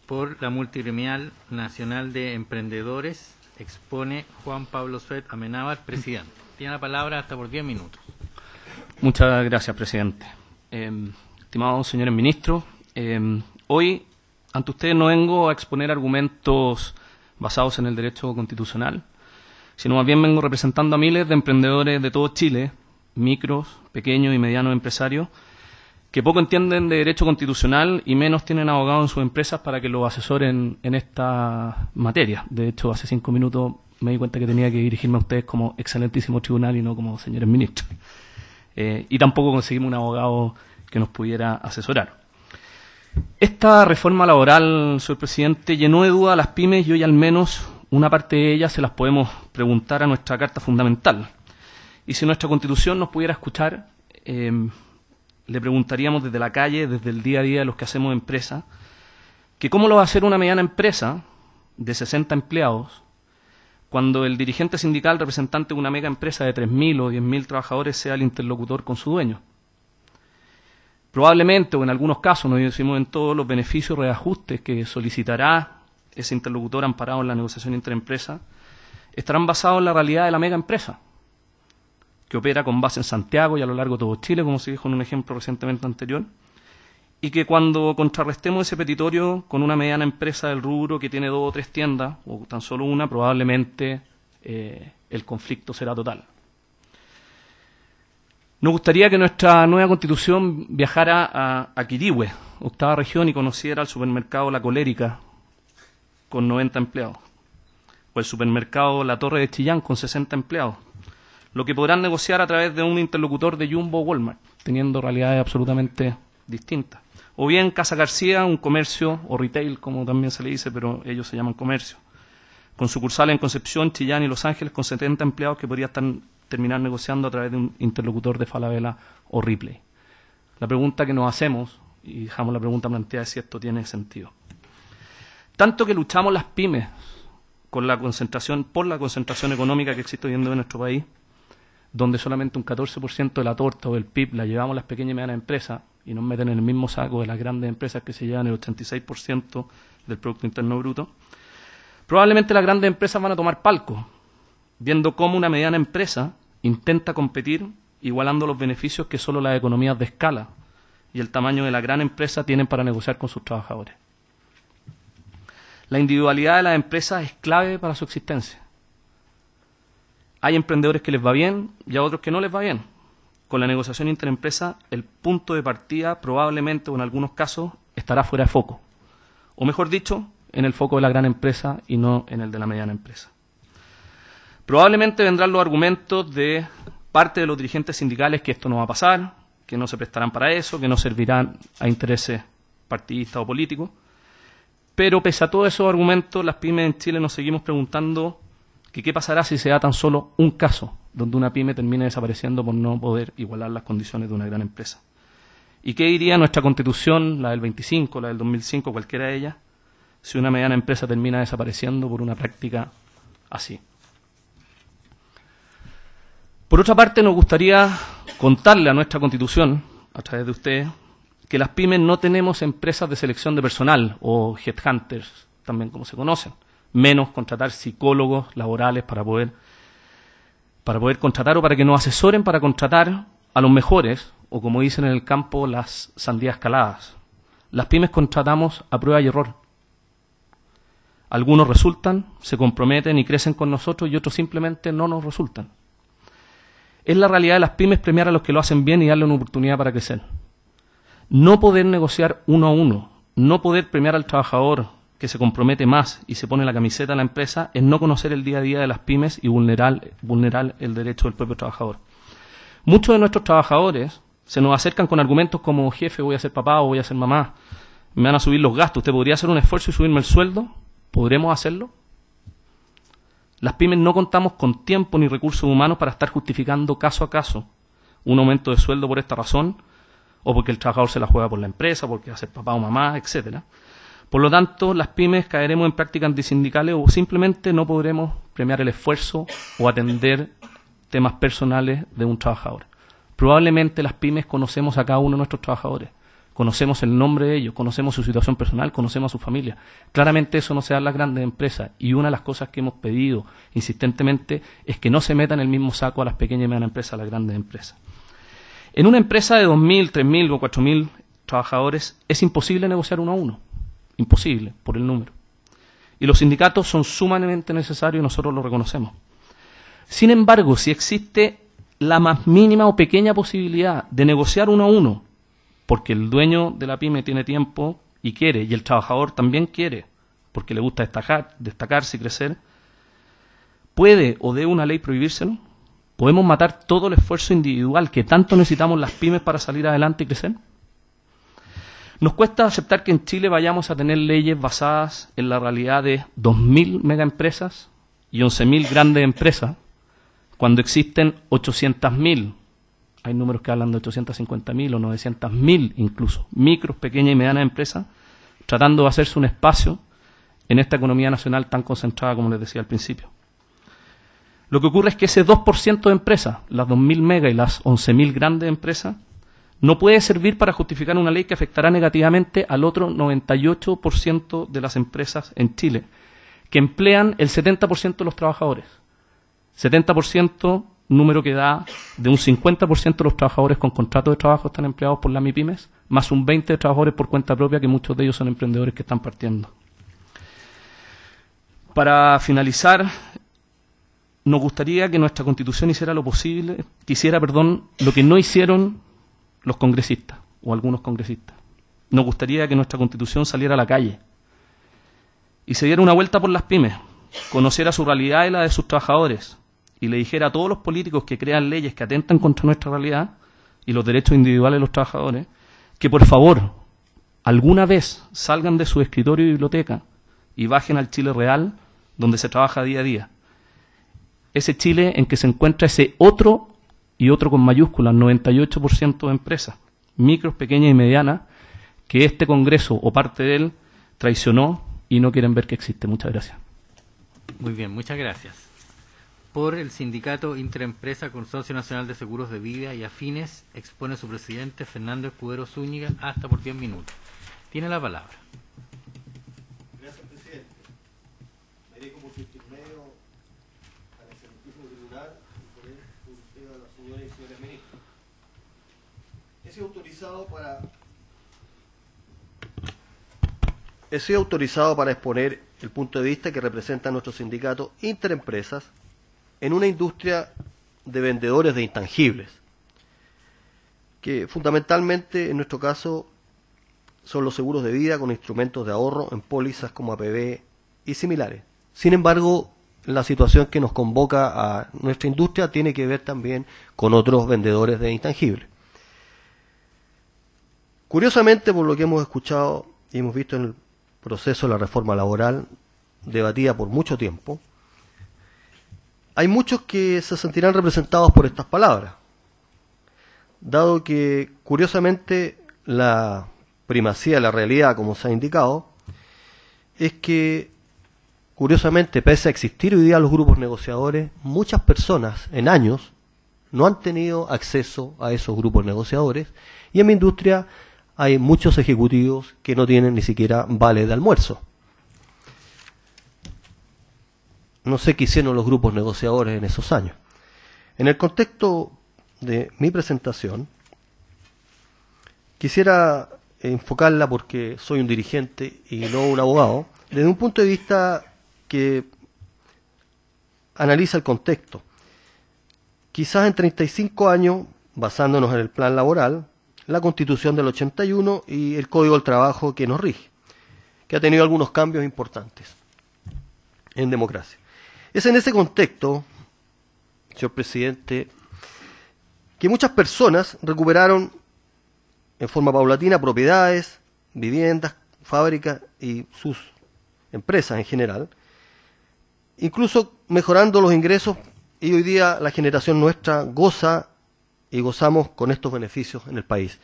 Por la Multigremial Nacional de Emprendedores, expone Juan Pablo Suet Amenábar, presidente. Tiene la palabra hasta por 10 minutos. Muchas gracias, presidente. Estimados señores ministros, hoy ante ustedes no vengo a exponer argumentos basados en el derecho constitucional, sino más bien vengo representando a miles de emprendedores de todo Chile, micros, pequeños y medianos empresarios, que poco entienden de derecho constitucional y menos tienen abogados en sus empresas para que los asesoren en esta materia. De hecho, hace 5 minutos me di cuenta que tenía que dirigirme a ustedes como excelentísimo tribunal y no como señores ministros. Y tampoco conseguimos un abogado que nos pudiera asesorar. Esta reforma laboral, señor presidente, llenó de duda a las pymes y hoy al menos una parte de ellas se las podemos preguntar a nuestra Carta Fundamental. Y si nuestra Constitución nos pudiera escuchar, le preguntaríamos desde la calle, desde el día a día de los que hacemos empresa, que cómo lo va a hacer una mediana empresa de 60 empleados cuando el dirigente sindical representante de una mega empresa de 3.000 o 10.000 trabajadores sea el interlocutor con su dueño. Probablemente, o en algunos casos, no decimos en todos, los beneficios y reajustes que solicitará ese interlocutor amparado en la negociación interempresa estarán basados en la realidad de la mega empresa, que opera con base en Santiago y a lo largo de todo Chile, como se dijo en un ejemplo recientemente anterior, y que cuando contrarrestemos ese petitorio con una mediana empresa del rubro que tiene 2 o 3 tiendas, o tan solo una, probablemente el conflicto será total. Nos gustaría que nuestra nueva Constitución viajara a Quirihue, 8ª región, y conociera el supermercado La Colérica, con 90 empleados, o el supermercado La Torre de Chillán, con 60 empleados, lo que podrán negociar a través de un interlocutor de Jumbo o Walmart, teniendo realidades absolutamente distintas. O bien Casa García, un comercio, o retail, como también se le dice, pero ellos se llaman comercio, con sucursales en Concepción, Chillán y Los Ángeles, con 70 empleados que podría terminar negociando a través de un interlocutor de Falabella o Ripley. La pregunta que nos hacemos, y dejamos la pregunta planteada, es si esto tiene sentido. Tanto que luchamos las pymes por la concentración económica que existe hoy en día en nuestro país, donde solamente un 14% de la torta o del PIB la llevamos las pequeñas y medianas empresas y nos meten en el mismo saco de las grandes empresas que se llevan el 86% del Producto Interno Bruto, probablemente las grandes empresas van a tomar palco, viendo cómo una mediana empresa intenta competir igualando los beneficios que solo las economías de escala y el tamaño de la gran empresa tienen para negociar con sus trabajadores. La individualidad de las empresas es clave para su existencia. Hay emprendedores que les va bien y a otros que no les va bien. Con la negociación interempresa, el punto de partida probablemente o en algunos casos estará fuera de foco. O mejor dicho, en el foco de la gran empresa y no en el de la mediana empresa. Probablemente vendrán los argumentos de parte de los dirigentes sindicales que esto no va a pasar, que no se prestarán para eso, que no servirán a intereses partidistas o políticos. Pero pese a todos esos argumentos, las pymes en Chile nos seguimos preguntando que qué pasará si se da tan solo un caso donde una pyme termine desapareciendo por no poder igualar las condiciones de una gran empresa. ¿Y qué diría nuestra Constitución, la del 25, la del 2005, cualquiera de ellas, si una mediana empresa termina desapareciendo por una práctica así? Por otra parte, nos gustaría contarle a nuestra Constitución, a través de ustedes, que las pymes no tenemos empresas de selección de personal, o headhunters, también como se conocen, menos contratar psicólogos laborales para poder contratar o para que nos asesoren para contratar a los mejores, o como dicen en el campo, las sandías caladas. Las pymes contratamos a prueba y error. Algunos resultan, se comprometen y crecen con nosotros y otros simplemente no nos resultan. Es la realidad de las pymes premiar a los que lo hacen bien y darle una oportunidad para crecer. No poder negociar uno a uno, no poder premiar al trabajador que se compromete más y se pone la camiseta de la empresa es no conocer el día a día de las pymes y vulnerar el derecho del propio trabajador. Muchos de nuestros trabajadores se nos acercan con argumentos como: jefe, voy a ser papá o voy a ser mamá, me van a subir los gastos, ¿usted podría hacer un esfuerzo y subirme el sueldo? ¿Podremos hacerlo? Las pymes no contamos con tiempo ni recursos humanos para estar justificando caso a caso un aumento de sueldo por esta razón, o porque el trabajador se la juega por la empresa, porque va a ser papá o mamá, etcétera. Por lo tanto, las pymes caeremos en prácticas antisindicales o simplemente no podremos premiar el esfuerzo o atender temas personales de un trabajador. Probablemente las pymes conocemos a cada uno de nuestros trabajadores, conocemos el nombre de ellos, conocemos su situación personal, conocemos a su familia. Claramente eso no se da en las grandes empresas y una de las cosas que hemos pedido insistentemente es que no se metan en el mismo saco a las pequeñas y medianas empresas, a las grandes empresas. En una empresa de 2.000, 3.000 o 4.000 trabajadores es imposible negociar uno a uno. Imposible, por el número. Y los sindicatos son sumamente necesarios y nosotros lo reconocemos. Sin embargo, si existe la más mínima o pequeña posibilidad de negociar uno a uno, porque el dueño de la pyme tiene tiempo y quiere, y el trabajador también quiere, porque le gusta destacarse y crecer, ¿puede o debe una ley prohibírselo? ¿Podemos matar todo el esfuerzo individual que tanto necesitamos las pymes para salir adelante y crecer? Nos cuesta aceptar que en Chile vayamos a tener leyes basadas en la realidad de 2.000 megaempresas y 11.000 grandes empresas, cuando existen 800.000, hay números que hablan de 850.000 o 900.000 incluso, micros, pequeñas y medianas empresas, tratando de hacerse un espacio en esta economía nacional tan concentrada como les decía al principio. Lo que ocurre es que ese 2% de empresas, las 2.000 megas y las 11.000 grandes empresas, no puede servir para justificar una ley que afectará negativamente al otro 98% de las empresas en Chile, que emplean el 70% de los trabajadores. 70%, número que da de un 50% de los trabajadores con contrato de trabajo están empleados por las MIPYMES, más un 20% de trabajadores por cuenta propia, que muchos de ellos son emprendedores que están partiendo. Para finalizar, nos gustaría que nuestra Constitución hiciera lo que no hicieron los congresistas o algunos congresistas. Nos gustaría que nuestra Constitución saliera a la calle y se diera una vuelta por las pymes, conociera su realidad y la de sus trabajadores y le dijera a todos los políticos que crean leyes que atentan contra nuestra realidad y los derechos individuales de los trabajadores, que por favor alguna vez salgan de su escritorio y biblioteca y bajen al Chile real, donde se trabaja día a día. Ese Chile en que se encuentra ese otro, y otro con mayúsculas, 98% de empresas, micros, pequeñas y medianas, que este Congreso o parte de él traicionó y no quieren ver que existe. Muchas gracias. Muy bien, muchas gracias. Por el Sindicato Interempresa Consorcio Nacional de Seguros de Vida y Afines, expone su presidente Fernando Escudero Zúñiga, hasta por 10 minutos. Tiene la palabra. Gracias, presidente. Veré como su intermedio al excelentísimo tribunal y por él usted a las señoras y señores ministros. He sido autorizado para exponer el punto de vista que representa nuestro sindicato Interempresas en una industria de vendedores de intangibles, que fundamentalmente en nuestro caso son los seguros de vida con instrumentos de ahorro en pólizas como APB y similares. Sin embargo, la situación que nos convoca a nuestra industria tiene que ver también con otros vendedores de intangibles. Curiosamente, por lo que hemos escuchado y hemos visto en el proceso de la reforma laboral, debatida por mucho tiempo, hay muchos que se sentirán representados por estas palabras, dado que, curiosamente, la primacía de la realidad, como se ha indicado, es que, curiosamente, pese a existir hoy día los grupos negociadores, muchas personas en años no han tenido acceso a esos grupos negociadores, y en mi industria hay muchos ejecutivos que no tienen ni siquiera vale de almuerzo. No sé qué hicieron los grupos negociadores en esos años. En el contexto de mi presentación, quisiera enfocarla, porque soy un dirigente y no un abogado, desde un punto de vista que analiza el contexto. Quizás en 35 años, basándonos en el plan laboral, la Constitución del 81 y el Código del Trabajo que nos rige, que ha tenido algunos cambios importantes en democracia. Es en ese contexto, señor presidente, que muchas personas recuperaron en forma paulatina propiedades, viviendas, fábricas y sus empresas en general, incluso mejorando los ingresos, y hoy día la generación nuestra goza y gozamos con estos beneficios en el país.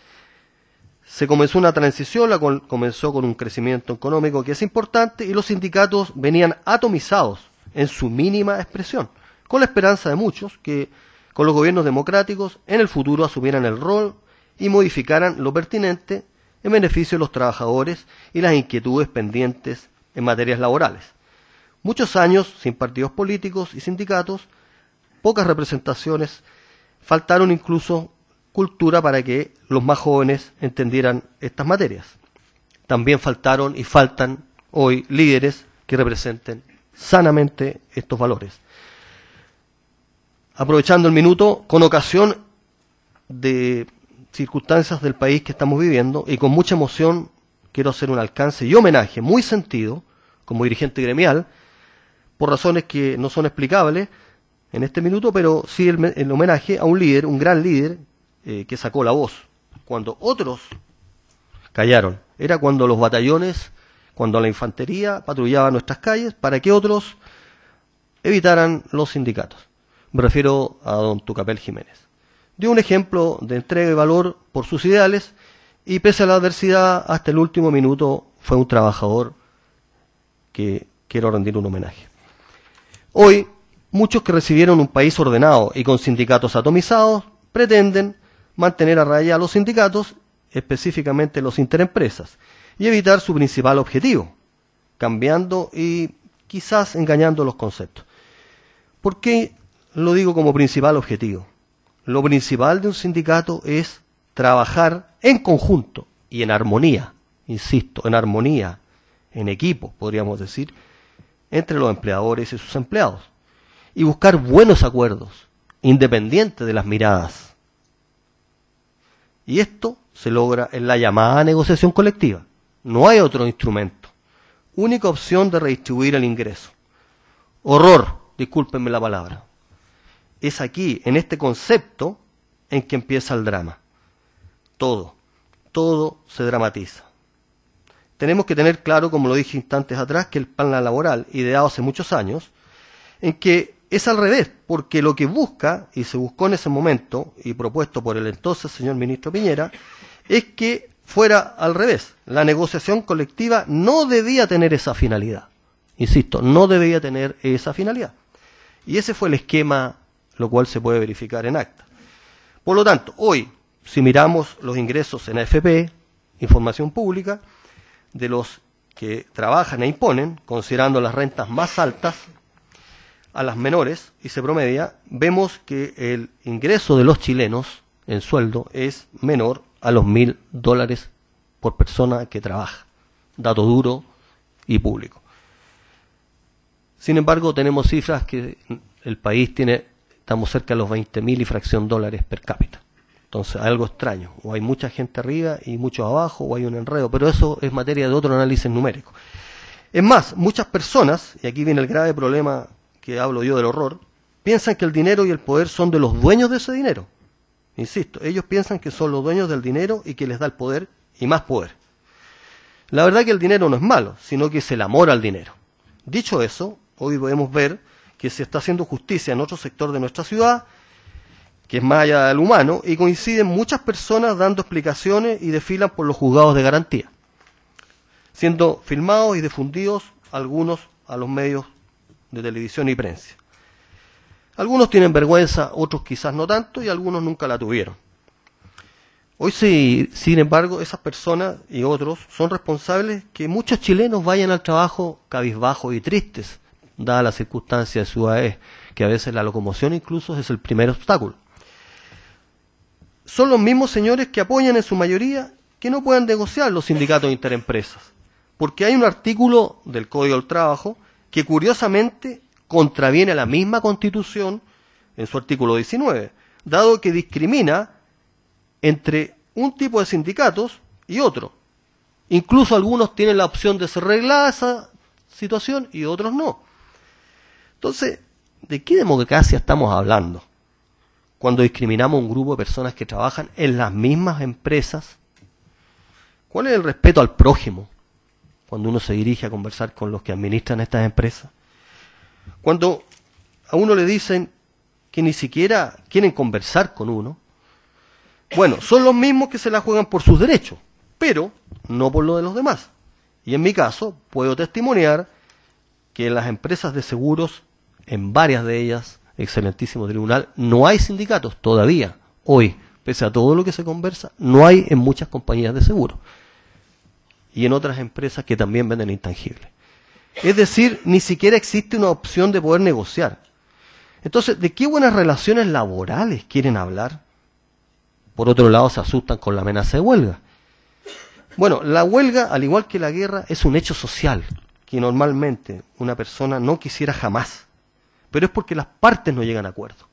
Se comenzó una transición, comenzó con un crecimiento económico que es importante, y los sindicatos venían atomizados en su mínima expresión, con la esperanza de muchos que con los gobiernos democráticos en el futuro asumieran el rol y modificaran lo pertinente en beneficio de los trabajadores y las inquietudes pendientes en materias laborales. Muchos años sin partidos políticos y sindicatos, pocas representaciones, faltaron incluso cultura para que los más jóvenes entendieran estas materias. También faltaron y faltan hoy líderes que representen sanamente estos valores. Aprovechando el minuto, con ocasión de circunstancias del país que estamos viviendo, y con mucha emoción quiero hacer un alcance y homenaje muy sentido, como dirigente gremial, por razones que no son explicables en este minuto, pero sí el homenaje a un líder, un gran líder, que sacó la voz cuando otros callaron. Era cuando los batallones, cuando la infantería patrullaba nuestras calles, para que otros evitaran los sindicatos. Me refiero a don Tucapel Jiménez. Dio un ejemplo de entrega y valor por sus ideales, y pese a la adversidad, hasta el último minuto fue un trabajador que quiero rendir un homenaje. Hoy, muchos que recibieron un país ordenado y con sindicatos atomizados pretenden mantener a raya a los sindicatos, específicamente los interempresas, y evitar su principal objetivo, cambiando y quizás engañando los conceptos. ¿Por qué lo digo como principal objetivo? Lo principal de un sindicato es trabajar en conjunto y en armonía, insisto, en armonía, en equipo, podríamos decir, entre los empleadores y sus empleados, y buscar buenos acuerdos, independientes de las miradas. Y esto se logra en la llamada negociación colectiva. No hay otro instrumento. Única opción de redistribuir el ingreso. Horror, discúlpenme la palabra. Es aquí, en este concepto, en que empieza el drama. Todo se dramatiza. Tenemos que tener claro, como lo dije instantes atrás, que el plan laboral, ideado hace muchos años, en que es al revés, porque lo que busca, y se buscó en ese momento, y propuesto por el entonces señor ministro Piñera, es que fuera al revés. La negociación colectiva no debía tener esa finalidad. Insisto, no debía tener esa finalidad. Y ese fue el esquema, lo cual se puede verificar en acta. Por lo tanto, hoy, si miramos los ingresos en AFP, información pública, de los que trabajan e imponen, considerando las rentas más altas a las menores, y se promedia, vemos que el ingreso de los chilenos en sueldo es menor a los $1.000 por persona que trabaja. Dato duro y público. Sin embargo, tenemos cifras que el país tiene, estamos cerca de los 20.000 y fracción dólares per cápita. Entonces, algo extraño. O hay mucha gente arriba y muchos abajo, o hay un enredo. Pero eso es materia de otro análisis numérico. Es más, muchas personas, y aquí viene el grave problema que hablo yo del horror, piensan que el dinero y el poder son de los dueños de ese dinero. Insisto, ellos piensan que son los dueños del dinero y que les da el poder y más poder. La verdad que el dinero no es malo, sino que es el amor al dinero. Dicho eso, hoy podemos ver que se está haciendo justicia en otro sector de nuestra ciudad, que es más allá del humano, y coinciden muchas personas dando explicaciones y desfilan por los juzgados de garantía, siendo filmados y difundidos algunos a los medios de televisión y prensa. Algunos tienen vergüenza, otros quizás no tanto, y algunos nunca la tuvieron. Hoy sí, sin embargo, esas personas y otros son responsables que muchos chilenos vayan al trabajo cabizbajos y tristes, dadas las circunstancias de ciudades, que a veces la locomoción incluso es el primer obstáculo. Son los mismos señores que apoyan en su mayoría que no puedan negociar los sindicatos de interempresas, porque hay un artículo del Código del Trabajo que curiosamente contraviene a la misma Constitución en su artículo 19, dado que discrimina entre un tipo de sindicatos y otro. Incluso algunos tienen la opción de ser arreglada esa situación y otros no. Entonces, ¿de qué democracia estamos hablando cuando discriminamos a un grupo de personas que trabajan en las mismas empresas? ¿Cuál es el respeto al prójimo cuando uno se dirige a conversar con los que administran estas empresas? Cuando a uno le dicen que ni siquiera quieren conversar con uno, bueno, son los mismos que se la juegan por sus derechos, pero no por lo de los demás. Y en mi caso, puedo testimoniar que en las empresas de seguros, en varias de ellas, excelentísimo tribunal, no hay sindicatos todavía. Hoy, pese a todo lo que se conversa, no hay en muchas compañías de seguros. Y en otras empresas que también venden intangibles. Es decir, ni siquiera existe una opción de poder negociar. Entonces, ¿de qué buenas relaciones laborales quieren hablar? Por otro lado, se asustan con la amenaza de huelga. Bueno, la huelga, al igual que la guerra, es un hecho social que normalmente una persona no quisiera jamás. Pero es porque las partes no llegan a acuerdo.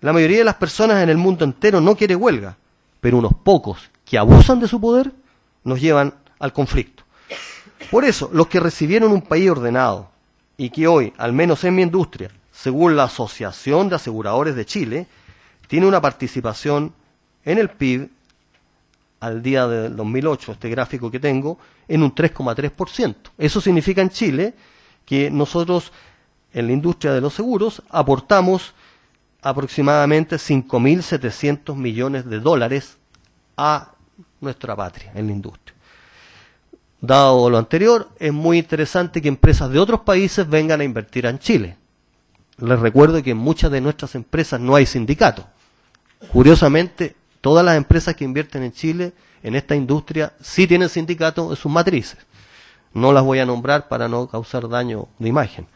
La mayoría de las personas en el mundo entero no quiere huelga, pero unos pocos que abusan de su poder nos llevan al conflicto. Por eso, los que recibieron un país ordenado y que hoy, al menos en mi industria, según la Asociación de Aseguradores de Chile, tiene una participación en el PIB al día del 2008, este gráfico que tengo, en un 3,3%. Eso significa en Chile que nosotros, en la industria de los seguros, aportamos aproximadamente 5.700 millones de dólares a nuestra patria, en la industria. Dado lo anterior, es muy interesante que empresas de otros países vengan a invertir en Chile. Les recuerdo que en muchas de nuestras empresas no hay sindicato. Curiosamente, todas las empresas que invierten en Chile, en esta industria, sí tienen sindicato en sus matrices. No las voy a nombrar para no causar daño de imagen.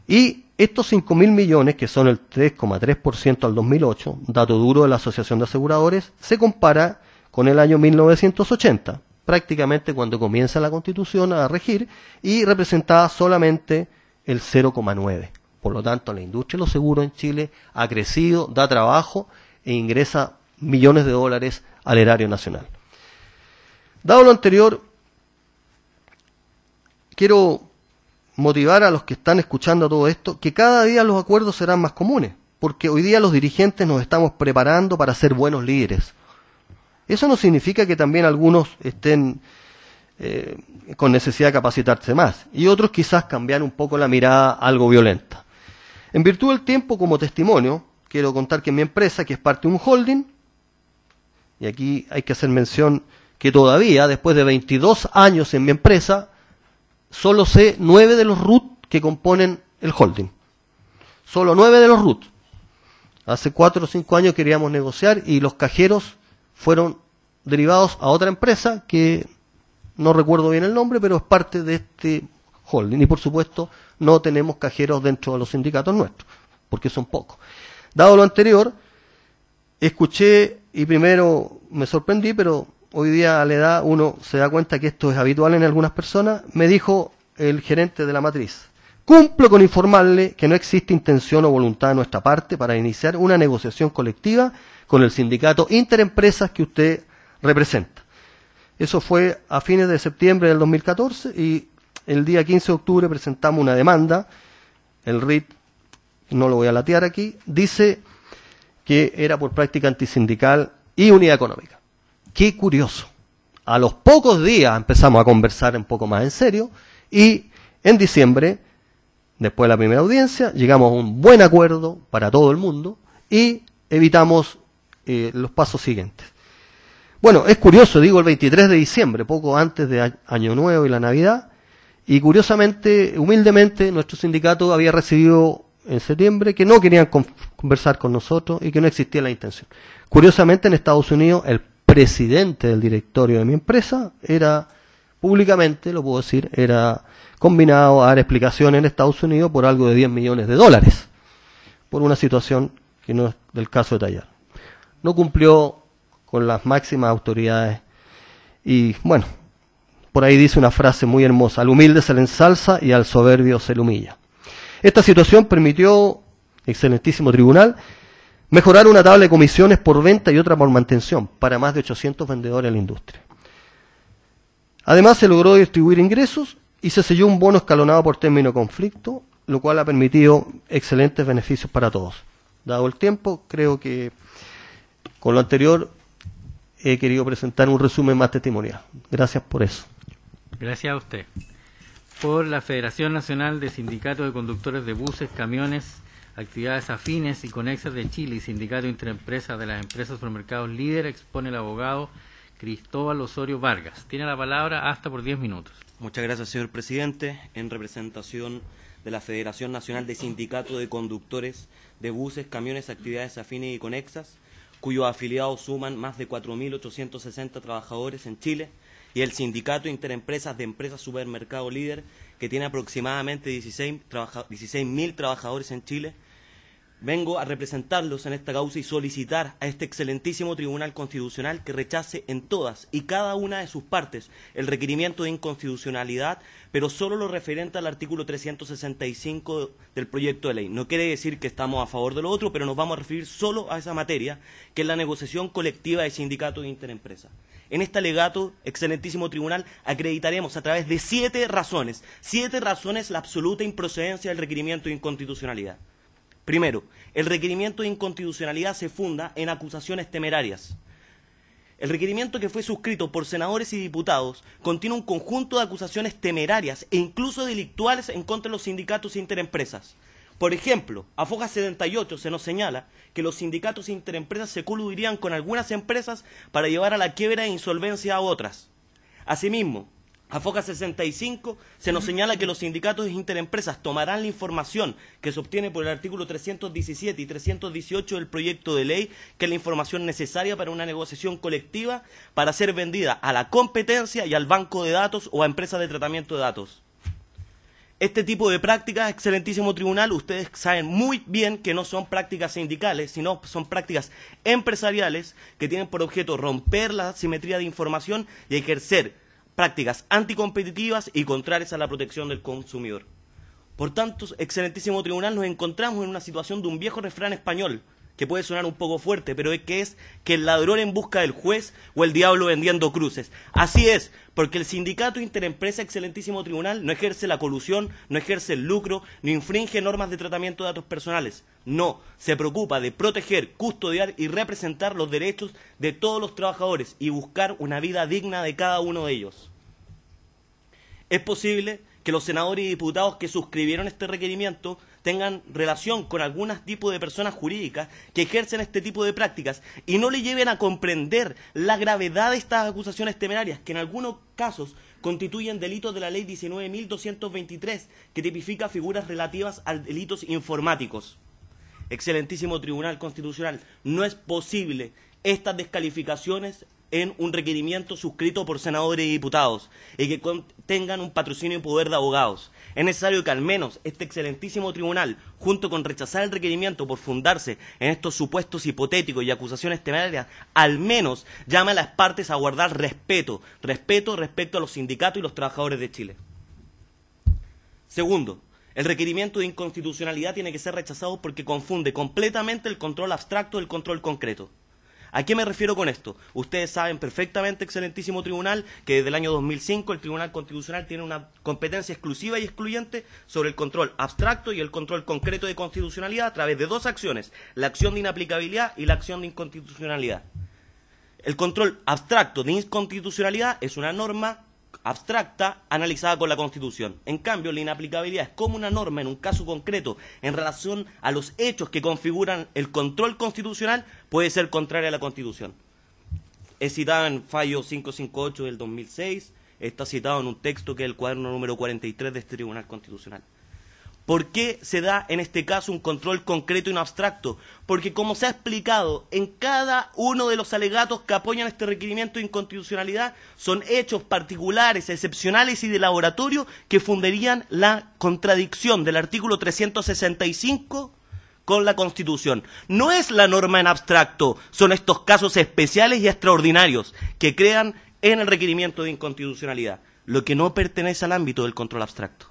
Y estos 5.000 millones, que son el 3,3% al 2008, dato duro de la Asociación de Aseguradores, se compara con el año 1980, prácticamente cuando comienza la Constitución a regir, y representaba solamente el 0,9%. Por lo tanto, la industria de los seguros en Chile ha crecido, da trabajo e ingresa millones de dólares al erario nacional. Dado lo anterior, quiero motivar a los que están escuchando todo esto que cada día los acuerdos serán más comunes, porque hoy día los dirigentes nos estamos preparando para ser buenos líderes. Eso no significa que también algunos estén con necesidad de capacitarse más, y otros quizás cambiar un poco la mirada algo violenta. En virtud del tiempo, como testimonio, quiero contar que en mi empresa, que es parte de un holding, y aquí hay que hacer mención que todavía, después de 22 años en mi empresa, solo sé 9 de los RUT que componen el holding. Solo 9 de los RUT. Hace 4 o 5 años queríamos negociar y los cajeros fueron derivados a otra empresa que no recuerdo bien el nombre, pero es parte de este holding. Y por supuesto no tenemos cajeros dentro de los sindicatos nuestros, porque son pocos. Dado lo anterior, escuché y primero me sorprendí, pero hoy día a la edad uno se da cuenta que esto es habitual en algunas personas. Me dijo el gerente de la matriz: cumplo con informarle que no existe intención o voluntad de nuestra parte para iniciar una negociación colectiva con el sindicato Interempresas que usted representa. Eso fue a fines de septiembre del 2014 y el día 15 de octubre presentamos una demanda. El RIT, no lo voy a latear aquí, dice que era por práctica antisindical y unidad económica. Qué curioso. A los pocos días empezamos a conversar un poco más en serio y en diciembre, después de la primera audiencia, llegamos a un buen acuerdo para todo el mundo y evitamos los pasos siguientes. Bueno, es curioso, digo el 23 de diciembre, poco antes de Año Nuevo y la Navidad, y curiosamente, humildemente, nuestro sindicato había recibido en septiembre que no querían conversar con nosotros y que no existía la intención. Curiosamente, en Estados Unidos, el presidente del directorio de mi empresa era, públicamente, lo puedo decir, era combinado a dar explicaciones en Estados Unidos por algo de $10 millones, por una situación que no es del caso detallar. No cumplió con las máximas autoridades y, bueno, por ahí dice una frase muy hermosa: al humilde se le ensalza y al soberbio se le humilla. Esta situación permitió, excelentísimo tribunal, mejorar una tabla de comisiones por venta y otra por mantención para más de 800 vendedores en la industria. Además, se logró distribuir ingresos y se selló un bono escalonado por término de conflicto, lo cual ha permitido excelentes beneficios para todos. Dado el tiempo, creo que con lo anterior he querido presentar un resumen más testimonial. Gracias por eso. Gracias a usted. Por la Federación Nacional de Sindicatos de Conductores de Buses, Camiones, Actividades Afines y Conexas de Chile y Sindicato Interempresas de las Empresas Supermercados Líder, expone el abogado Cristóbal Osorio Vargas. Tiene la palabra hasta por 10 minutos. Muchas gracias, señor presidente. En representación de la Federación Nacional de Sindicatos de Conductores de Buses, Camiones, Actividades Afines y Conexas, cuyos afiliados suman más de 4.860 trabajadores en Chile, y el Sindicato Interempresas de Empresas Supermercado Líder, que tiene aproximadamente 16.000 trabajadores en Chile, vengo a representarlos en esta causa y solicitar a este excelentísimo Tribunal Constitucional que rechace en todas y cada una de sus partes el requerimiento de inconstitucionalidad, pero solo lo referente al artículo 365 del proyecto de ley. No quiere decir que estamos a favor de lo otro, pero nos vamos a referir solo a esa materia, que es la negociación colectiva de sindicatos e interempresas. En este alegato, excelentísimo tribunal, acreditaremos a través de 7 razones la absoluta improcedencia del requerimiento de inconstitucionalidad. Primero, el requerimiento de inconstitucionalidad se funda en acusaciones temerarias. El requerimiento, que fue suscrito por senadores y diputados, contiene un conjunto de acusaciones temerarias e incluso delictuales en contra de los sindicatos e interempresas. Por ejemplo, a Foja 78 se nos señala que los sindicatos e interempresas se coludirían con algunas empresas para llevar a la quiebra e insolvencia a otras. Asimismo, a Foja 65 se nos señala que los sindicatos e interempresas tomarán la información que se obtiene por el artículo 317 y 318 del proyecto de ley, que es la información necesaria para una negociación colectiva, para ser vendida a la competencia y al banco de datos o a empresas de tratamiento de datos. Este tipo de prácticas, excelentísimo tribunal, ustedes saben muy bien que no son prácticas sindicales, sino son prácticas empresariales que tienen por objeto romper la simetría de información y ejercer prácticas anticompetitivas y contrarias a la protección del consumidor. Por tanto, excelentísimo tribunal, nos encontramos en una situación de un viejo refrán español, que puede sonar un poco fuerte, pero es que el ladrón en busca del juez o el diablo vendiendo cruces. Así es, porque el sindicato interempresa, excelentísimo tribunal, no ejerce la colusión, no ejerce el lucro, no infringe normas de tratamiento de datos personales. No, se preocupa de proteger, custodiar y representar los derechos de todos los trabajadores y buscar una vida digna de cada uno de ellos. Es posible que los senadores y diputados que suscribieron este requerimiento tengan relación con algún tipo de personas jurídicas que ejercen este tipo de prácticas y no le lleven a comprender la gravedad de estas acusaciones temerarias, que en algunos casos constituyen delitos de la ley 19.223, que tipifica figuras relativas a delitos informáticos. Excelentísimo Tribunal Constitucional, no es posible estas descalificaciones en un requerimiento suscrito por senadores y diputados y que tengan un patrocinio y poder de abogados. Es necesario que al menos este excelentísimo tribunal, junto con rechazar el requerimiento por fundarse en estos supuestos hipotéticos y acusaciones temerarias, al menos llame a las partes a guardar respeto respecto a los sindicatos y los trabajadores de Chile. Segundo, el requerimiento de inconstitucionalidad tiene que ser rechazado porque confunde completamente el control abstracto del control concreto. ¿A qué me refiero con esto? Ustedes saben perfectamente, excelentísimo tribunal, que desde el año 2005 el Tribunal Constitucional tiene una competencia exclusiva y excluyente sobre el control abstracto y el control concreto de constitucionalidad a través de dos acciones, la acción de inaplicabilidad y la acción de inconstitucionalidad. El control abstracto de inconstitucionalidad es una norma abstracta analizada con la Constitución. En cambio, la inaplicabilidad es como una norma en un caso concreto en relación a los hechos que configuran el control constitucional puede ser contraria a la Constitución. Es citado en fallo 558 del 2006, está citado en un texto que es el cuaderno número 43 de este Tribunal Constitucional. ¿Por qué se da en este caso un control concreto y no abstracto? Porque, como se ha explicado, en cada uno de los alegatos que apoyan este requerimiento de inconstitucionalidad son hechos particulares, excepcionales y de laboratorio que fundarían la contradicción del artículo 365 con la Constitución. No es la norma en abstracto, son estos casos especiales y extraordinarios que crean en el requerimiento de inconstitucionalidad, lo que no pertenece al ámbito del control abstracto.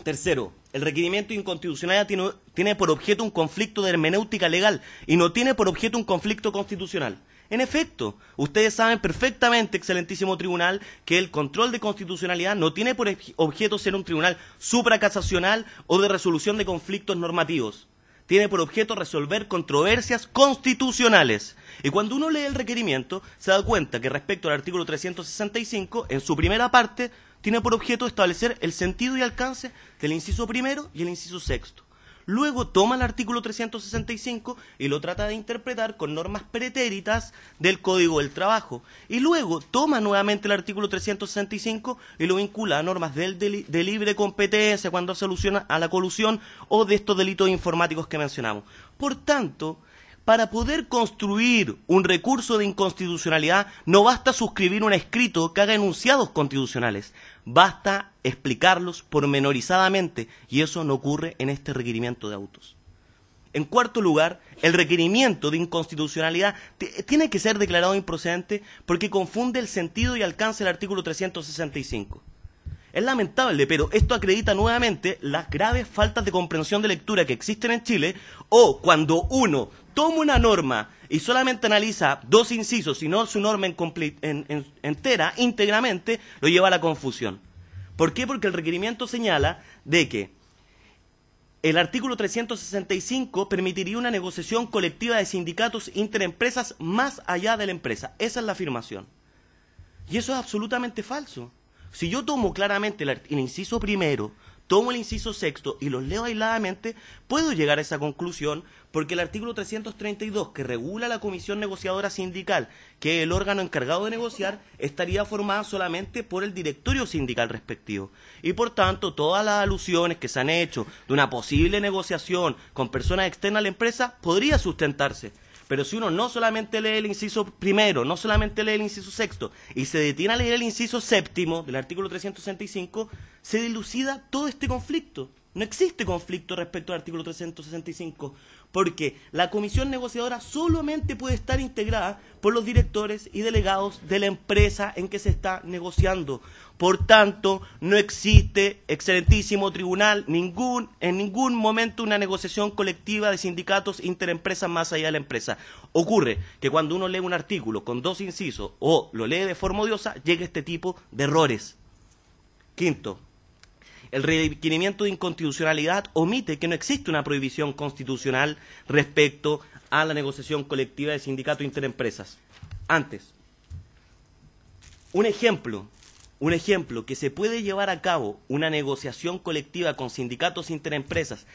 Tercero, el requerimiento de inconstitucionalidad tiene por objeto un conflicto de hermenéutica legal y no tiene por objeto un conflicto constitucional. En efecto, ustedes saben perfectamente, excelentísimo tribunal, que el control de constitucionalidad no tiene por objeto ser un tribunal supracasacional o de resolución de conflictos normativos. Tiene por objeto resolver controversias constitucionales. Y cuando uno lee el requerimiento, se da cuenta que respecto al artículo 365, en su primera parte, tiene por objeto establecer el sentido y alcance del inciso primero y el inciso sexto. Luego toma el artículo 365 y lo trata de interpretar con normas pretéritas del Código del Trabajo. Y luego toma nuevamente el artículo 365 y lo vincula a normas de libre competencia cuando se alusiona a la colusión o de estos delitos informáticos que mencionamos. Por tanto, para poder construir un recurso de inconstitucionalidad no basta suscribir un escrito que haga enunciados constitucionales, basta explicarlos pormenorizadamente y eso no ocurre en este requerimiento de autos. En cuarto lugar, el requerimiento de inconstitucionalidad tiene que ser declarado improcedente porque confunde el sentido y alcance del artículo 365. Es lamentable, pero esto acredita nuevamente las graves faltas de comprensión de lectura que existen en Chile, o cuando uno toma una norma y solamente analiza dos incisos y no su norma entera, íntegramente, lo lleva a la confusión. ¿Por qué? Porque el requerimiento señala de que el artículo 365 permitiría una negociación colectiva de sindicatos interempresas más allá de la empresa. Esa es la afirmación. Y eso es absolutamente falso. Si yo tomo claramente el inciso primero, tomo el inciso sexto y los leo aisladamente, puedo llegar a esa conclusión porque el artículo 332, que regula la comisión negociadora sindical, que es el órgano encargado de negociar, estaría formada solamente por el directorio sindical respectivo. Y por tanto, todas las alusiones que se han hecho de una posible negociación con personas externas a la empresa podría sustentarse. Pero si uno no solamente lee el inciso primero, no solamente lee el inciso sexto, y se detiene a leer el inciso séptimo del artículo 365, se dilucida todo este conflicto. No existe conflicto respecto al artículo 365, porque la comisión negociadora solamente puede estar integrada por los directores y delegados de la empresa en que se está negociando. Por tanto, no existe, excelentísimo tribunal, en ningún momento una negociación colectiva de sindicatos interempresas más allá de la empresa. Ocurre que cuando uno lee un artículo con dos incisos o lo lee de forma odiosa, llega este tipo de errores. Quinto, el requerimiento de inconstitucionalidad omite que no existe una prohibición constitucional respecto a la negociación colectiva de sindicatos interempresas. Antes, un ejemplo que se puede llevar a cabo una negociación colectiva con sindicatos interempresas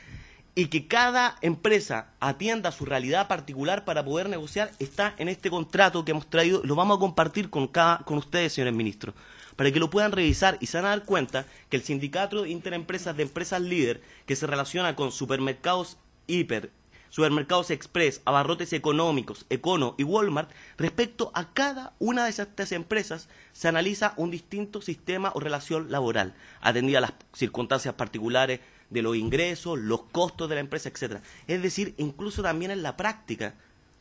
y que cada empresa atienda a su realidad particular para poder negociar está en este contrato que hemos traído, lo vamos a compartir con ustedes, señores ministros, para que lo puedan revisar y se van a dar cuenta que el sindicato de interempresas de empresas líder que se relaciona con supermercados hiper, Supermercados Express, Abarrotes Económicos, Econo y Walmart, respecto a cada una de estas empresas se analiza un distinto sistema o relación laboral, atendida a las circunstancias particulares de los ingresos, los costos de la empresa, etc. Es decir, incluso también en la práctica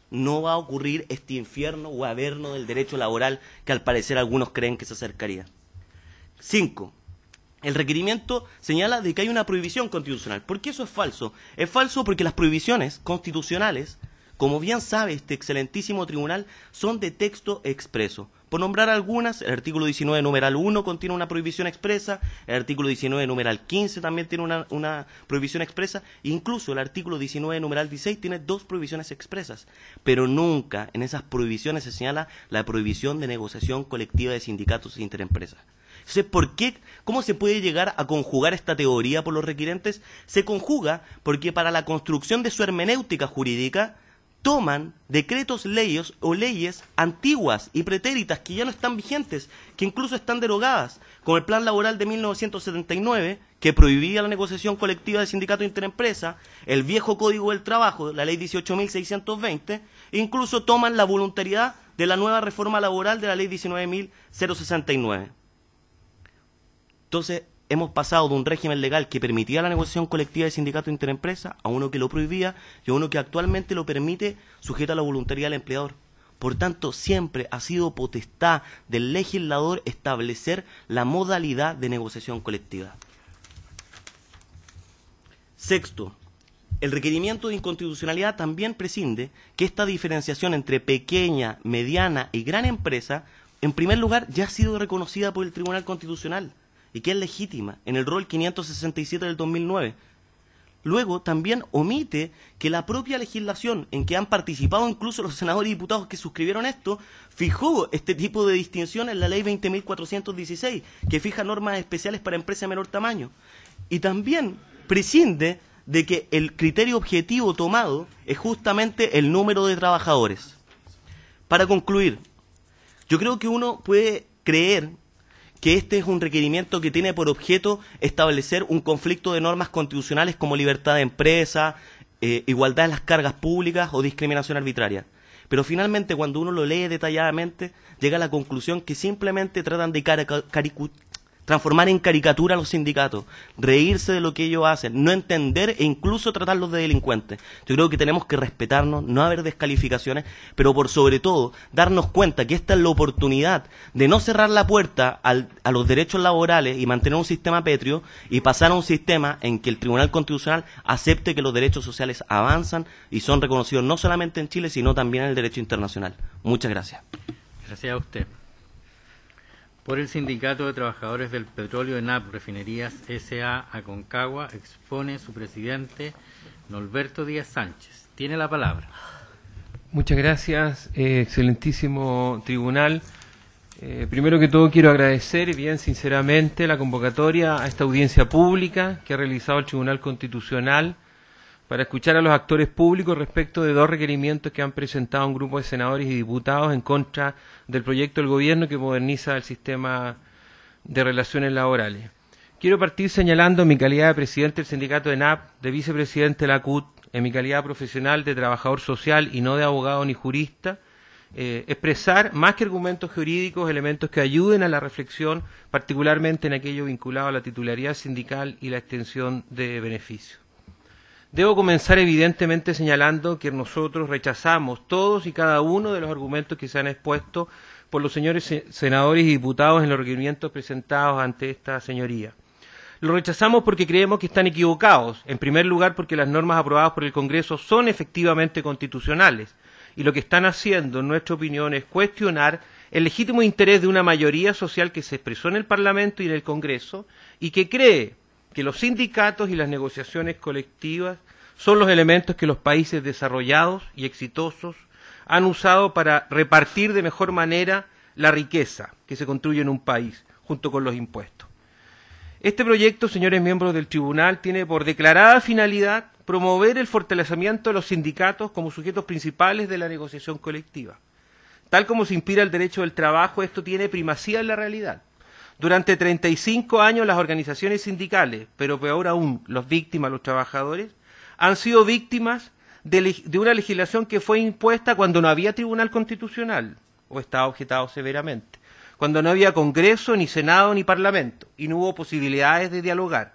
no va a ocurrir este infierno o averno del derecho laboral que al parecer algunos creen que se acercaría. 5. El requerimiento señala de que hay una prohibición constitucional. ¿Por qué eso es falso? Es falso porque las prohibiciones constitucionales, como bien sabe este excelentísimo tribunal, son de texto expreso. Por nombrar algunas, el artículo 19, numeral 1 contiene una prohibición expresa, el artículo 19, numeral 15 también tiene una prohibición expresa, e incluso el artículo 19, numeral 16 tiene 2 prohibiciones expresas. Pero nunca en esas prohibiciones se señala la prohibición de negociación colectiva de sindicatos e interempresas. Entonces, ¿cómo se puede llegar a conjugar esta teoría por los requirentes? Se conjuga porque para la construcción de su hermenéutica jurídica toman decretos, leyes o leyes antiguas y pretéritas que ya no están vigentes, que incluso están derogadas, como el Plan Laboral de 1979, que prohibía la negociación colectiva de sindicato e interempresa, el viejo Código del Trabajo, la Ley 18.620, e incluso toman la voluntariedad de la nueva reforma laboral de la Ley 19.069. Entonces, hemos pasado de un régimen legal que permitía la negociación colectiva de sindicato e interempresa a uno que lo prohibía y a uno que actualmente lo permite sujeto a la voluntariedad del empleador. Por tanto, siempre ha sido potestad del legislador establecer la modalidad de negociación colectiva. 6. El requerimiento de inconstitucionalidad también prescinde que esta diferenciación entre pequeña, mediana y gran empresa, en primer lugar, ya ha sido reconocida por el Tribunal Constitucional y que es legítima en el rol 567 del 2009. Luego también omite que la propia legislación en que han participado incluso los senadores y diputados que suscribieron esto, fijó este tipo de distinción en la ley 20.416, que fija normas especiales para empresas de menor tamaño. Y también prescinde de que el criterio objetivo tomado es justamente el número de trabajadores. Para concluir, yo creo que uno puede creer que este es un requerimiento que tiene por objeto establecer un conflicto de normas constitucionales como libertad de empresa, igualdad en las cargas públicas o discriminación arbitraria. Pero finalmente, cuando uno lo lee detalladamente, llega a la conclusión que simplemente tratan de transformar en caricatura a los sindicatos, reírse de lo que ellos hacen, no entender e incluso tratarlos de delincuentes. Yo creo que tenemos que respetarnos, no haber descalificaciones, pero por sobre todo darnos cuenta que esta es la oportunidad de no cerrar la puerta a los derechos laborales y mantener un sistema pétreo y pasar a un sistema en que el Tribunal Constitucional acepte que los derechos sociales avanzan y son reconocidos no solamente en Chile, sino también en el derecho internacional. Muchas gracias. Gracias a usted. Por el Sindicato de Trabajadores del Petróleo ENAP Refinerías S.A. Aconcagua, expone su presidente, Norberto Díaz Sánchez. Tiene la palabra. Muchas gracias, excelentísimo tribunal. Primero que todo quiero agradecer bien sinceramente la convocatoria a esta audiencia pública que ha realizado el Tribunal Constitucional para escuchar a los actores públicos respecto de 2 requerimientos que han presentado un grupo de senadores y diputados en contra del proyecto del gobierno que moderniza el sistema de relaciones laborales. Quiero partir señalando en mi calidad de presidente del sindicato ENAP, de vicepresidente de la CUT, en mi calidad profesional de trabajador social y no de abogado ni jurista, expresar más que argumentos jurídicos, elementos que ayuden a la reflexión, particularmente en aquello vinculado a la titularidad sindical y la extensión de beneficios. Debo comenzar evidentemente señalando que nosotros rechazamos todos y cada uno de los argumentos que se han expuesto por los señores senadores y diputados en los requerimientos presentados ante esta señoría. Lo rechazamos porque creemos que están equivocados, en primer lugar porque las normas aprobadas por el Congreso son efectivamente constitucionales y lo que están haciendo, en nuestra opinión, es cuestionar el legítimo interés de una mayoría social que se expresó en el Parlamento y en el Congreso y que cree que los sindicatos y las negociaciones colectivas son los elementos que los países desarrollados y exitosos han usado para repartir de mejor manera la riqueza que se construye en un país, junto con los impuestos. Este proyecto, señores miembros del Tribunal, tiene por declarada finalidad promover el fortalecimiento de los sindicatos como sujetos principales de la negociación colectiva. Tal como se inspira el derecho del trabajo, esto tiene primacía en la realidad. Durante 35 años las organizaciones sindicales, pero peor aún, las víctimas, los trabajadores, han sido víctimas de una legislación que fue impuesta cuando no había Tribunal Constitucional, o estaba objetado severamente, cuando no había Congreso, ni Senado, ni Parlamento, y no hubo posibilidades de dialogar.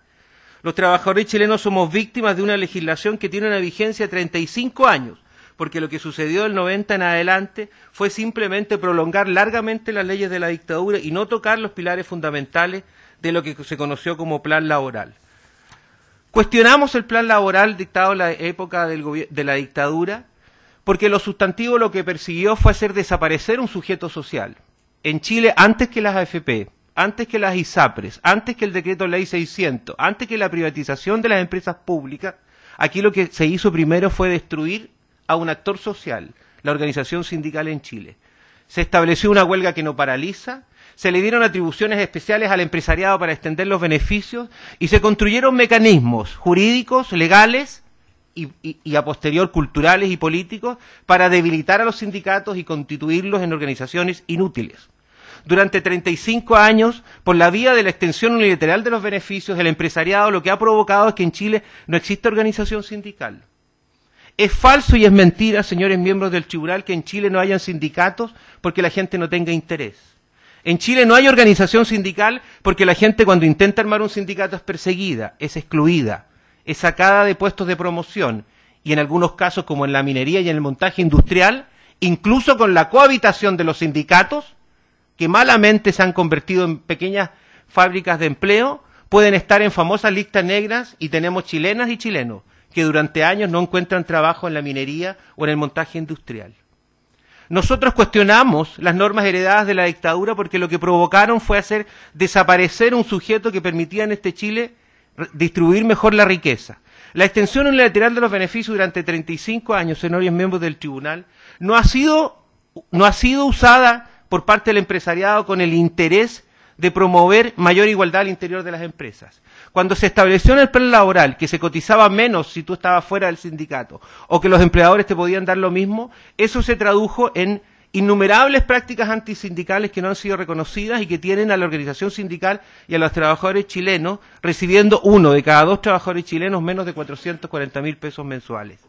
Los trabajadores chilenos somos víctimas de una legislación que tiene una vigencia de 35 años, porque lo que sucedió del 90 en adelante fue simplemente prolongar largamente las leyes de la dictadura y no tocar los pilares fundamentales de lo que se conoció como plan laboral. Cuestionamos el plan laboral dictado en la época de la dictadura, porque lo sustantivo lo que persiguió fue hacer desaparecer un sujeto social. En Chile, antes que las AFP, antes que las ISAPRES, antes que el decreto ley 600, antes que la privatización de las empresas públicas, aquí lo que se hizo primero fue destruir a un actor social, la organización sindical en Chile. Se estableció una huelga que no paraliza, se le dieron atribuciones especiales al empresariado para extender los beneficios y se construyeron mecanismos jurídicos, legales y a posterior culturales y políticos para debilitar a los sindicatos y constituirlos en organizaciones inútiles. Durante 35 años, por la vía de la extensión unilateral de los beneficios, el empresariado lo que ha provocado es que en Chile no existe organización sindical. Es falso y es mentira, señores miembros del tribunal, que en Chile no hayan sindicatos porque la gente no tenga interés. En Chile no hay organización sindical porque la gente cuando intenta armar un sindicato es perseguida, es excluida, es sacada de puestos de promoción y en algunos casos, como en la minería y en el montaje industrial, incluso con la cohabitación de los sindicatos, que malamente se han convertido en pequeñas fábricas de empleo, pueden estar en famosas listas negras y tenemos chilenas y chilenos que durante años no encuentran trabajo en la minería o en el montaje industrial. Nosotros cuestionamos las normas heredadas de la dictadura porque lo que provocaron fue hacer desaparecer un sujeto que permitía en este Chile distribuir mejor la riqueza. La extensión unilateral de los beneficios durante 35 años, señores miembros del tribunal, no ha sido usada por parte del empresariado con el interés de promover mayor igualdad al interior de las empresas. Cuando se estableció en el plan laboral que se cotizaba menos si tú estabas fuera del sindicato o que los empleadores te podían dar lo mismo, eso se tradujo en innumerables prácticas antisindicales que no han sido reconocidas y que tienen a la organización sindical y a los trabajadores chilenos recibiendo 1 de cada 2 trabajadores chilenos menos de 440.000 pesos mensuales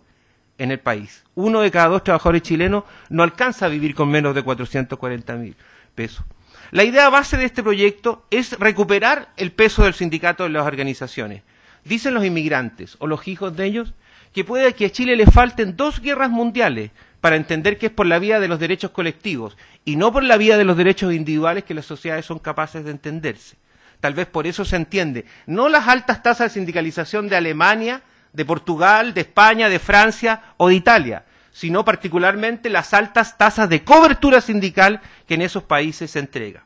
en el país. 1 de cada 2 trabajadores chilenos no alcanza a vivir con menos de 440.000 pesos. La idea base de este proyecto es recuperar el peso del sindicato en las organizaciones. Dicen los inmigrantes o los hijos de ellos que puede que a Chile le falten 2 guerras mundiales para entender que es por la vía de los derechos colectivos y no por la vía de los derechos individuales que las sociedades son capaces de entenderse. Tal vez por eso se entiende no las altas tasas de sindicalización de Alemania, de Portugal, de España, de Francia o de Italia, sino particularmente las altas tasas de cobertura sindical que en esos países se entrega.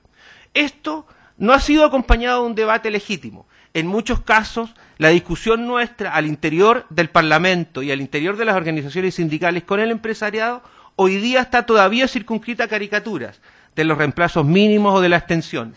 Esto no ha sido acompañado de un debate legítimo. En muchos casos, la discusión nuestra al interior del Parlamento y al interior de las organizaciones sindicales con el empresariado hoy día está todavía circunscrita a caricaturas de los reemplazos mínimos o de la extensión.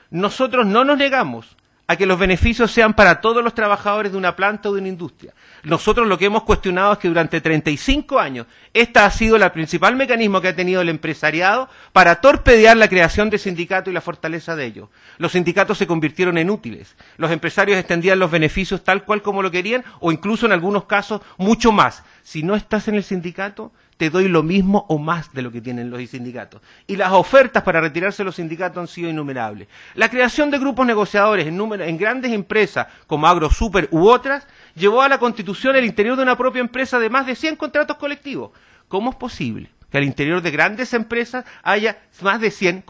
Nosotros no nos negamos a que los beneficios sean para todos los trabajadores de una planta o de una industria. Nosotros lo que hemos cuestionado es que durante 35 años esta ha sido el principal mecanismo que ha tenido el empresariado para torpedear la creación de sindicatos y la fortaleza de ellos. Los sindicatos se convirtieron en útiles. Los empresarios extendían los beneficios tal cual como lo querían o incluso en algunos casos mucho más. Si no estás en el sindicato, te doy lo mismo o más de lo que tienen los sindicatos. Y las ofertas para retirarse de los sindicatos han sido innumerables. La creación de grupos negociadores en grandes empresas como AgroSuper u otras llevó a la constitución al interior de una propia empresa de más de 100 contratos colectivos. ¿Cómo es posible que al interior de grandes empresas haya más de 100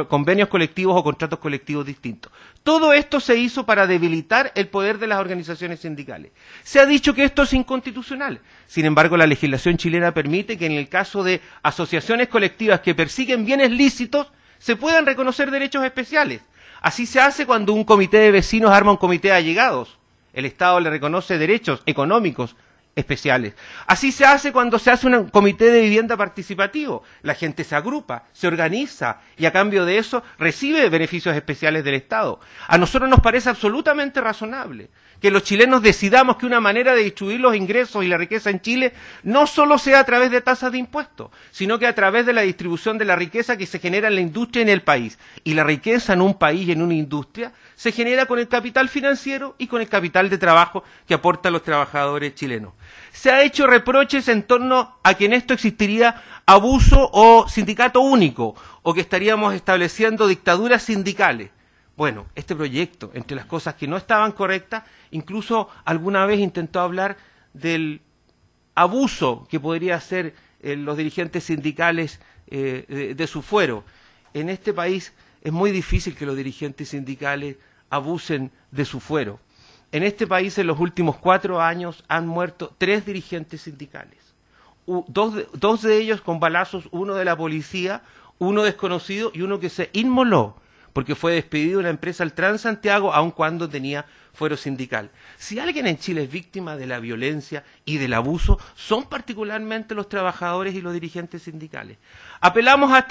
convenios colectivos o contratos colectivos distintos? Todo esto se hizo para debilitar el poder de las organizaciones sindicales. Se ha dicho que esto es inconstitucional. Sin embargo, la legislación chilena permite que en el caso de asociaciones colectivas que persiguen bienes lícitos, se puedan reconocer derechos especiales. Así se hace cuando un comité de vecinos arma un comité de allegados. El Estado le reconoce derechos económicos especiales. Así se hace cuando se hace un comité de vivienda participativo. La gente se agrupa, se organiza y a cambio de eso recibe beneficios especiales del Estado. A nosotros nos parece absolutamente razonable que los chilenos decidamos que una manera de distribuir los ingresos y la riqueza en Chile no solo sea a través de tasas de impuestos, sino que a través de la distribución de la riqueza que se genera en la industria y en el país. Y la riqueza en un país y en una industria se genera con el capital financiero y con el capital de trabajo que aportan los trabajadores chilenos. Se ha hecho reproches en torno a que en esto existiría abuso o sindicato único, o que estaríamos estableciendo dictaduras sindicales. Bueno, este proyecto, entre las cosas que no estaban correctas, incluso alguna vez intentó hablar del abuso que podría hacer los dirigentes sindicales de su fuero. En este país es muy difícil que los dirigentes sindicales abusen de su fuero. En este país en los últimos 4 años han muerto 3 dirigentes sindicales. Dos de ellos con balazos, uno de la policía, uno desconocido y uno que se inmoló porque fue despedido de una empresa, el Transantiago, aun cuando tenía fuero sindical. Si alguien en Chile es víctima de la violencia y del abuso, son particularmente los trabajadores y los dirigentes sindicales. Apelamos a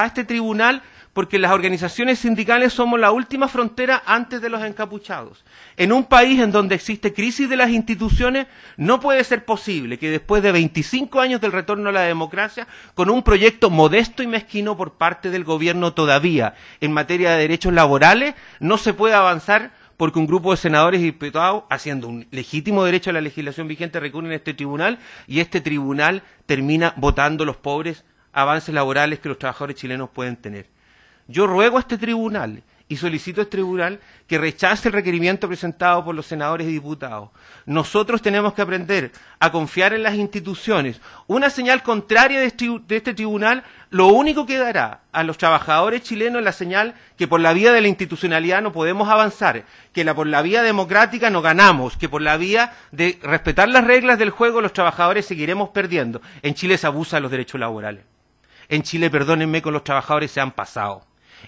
este tribunal porque las organizaciones sindicales somos la última frontera antes de los encapuchados. En un país en donde existe crisis de las instituciones, no puede ser posible que después de 25 años del retorno a la democracia, con un proyecto modesto y mezquino por parte del gobierno todavía en materia de derechos laborales, no se pueda avanzar porque un grupo de senadores y diputados, haciendo un legítimo derecho a la legislación vigente, recurren a este tribunal y este tribunal termina votando los pobres avances laborales que los trabajadores chilenos pueden tener. Yo ruego a este tribunal y solicito a este tribunal que rechace el requerimiento presentado por los senadores y diputados. Nosotros tenemos que aprender a confiar en las instituciones. Una señal contraria de este tribunal lo único que dará a los trabajadores chilenos es la señal que por la vía de la institucionalidad no podemos avanzar, que por la vía democrática no ganamos, que por la vía de respetar las reglas del juego los trabajadores seguiremos perdiendo. En Chile se abusa de los derechos laborales. En Chile, perdónenme, con los trabajadores se han pasado.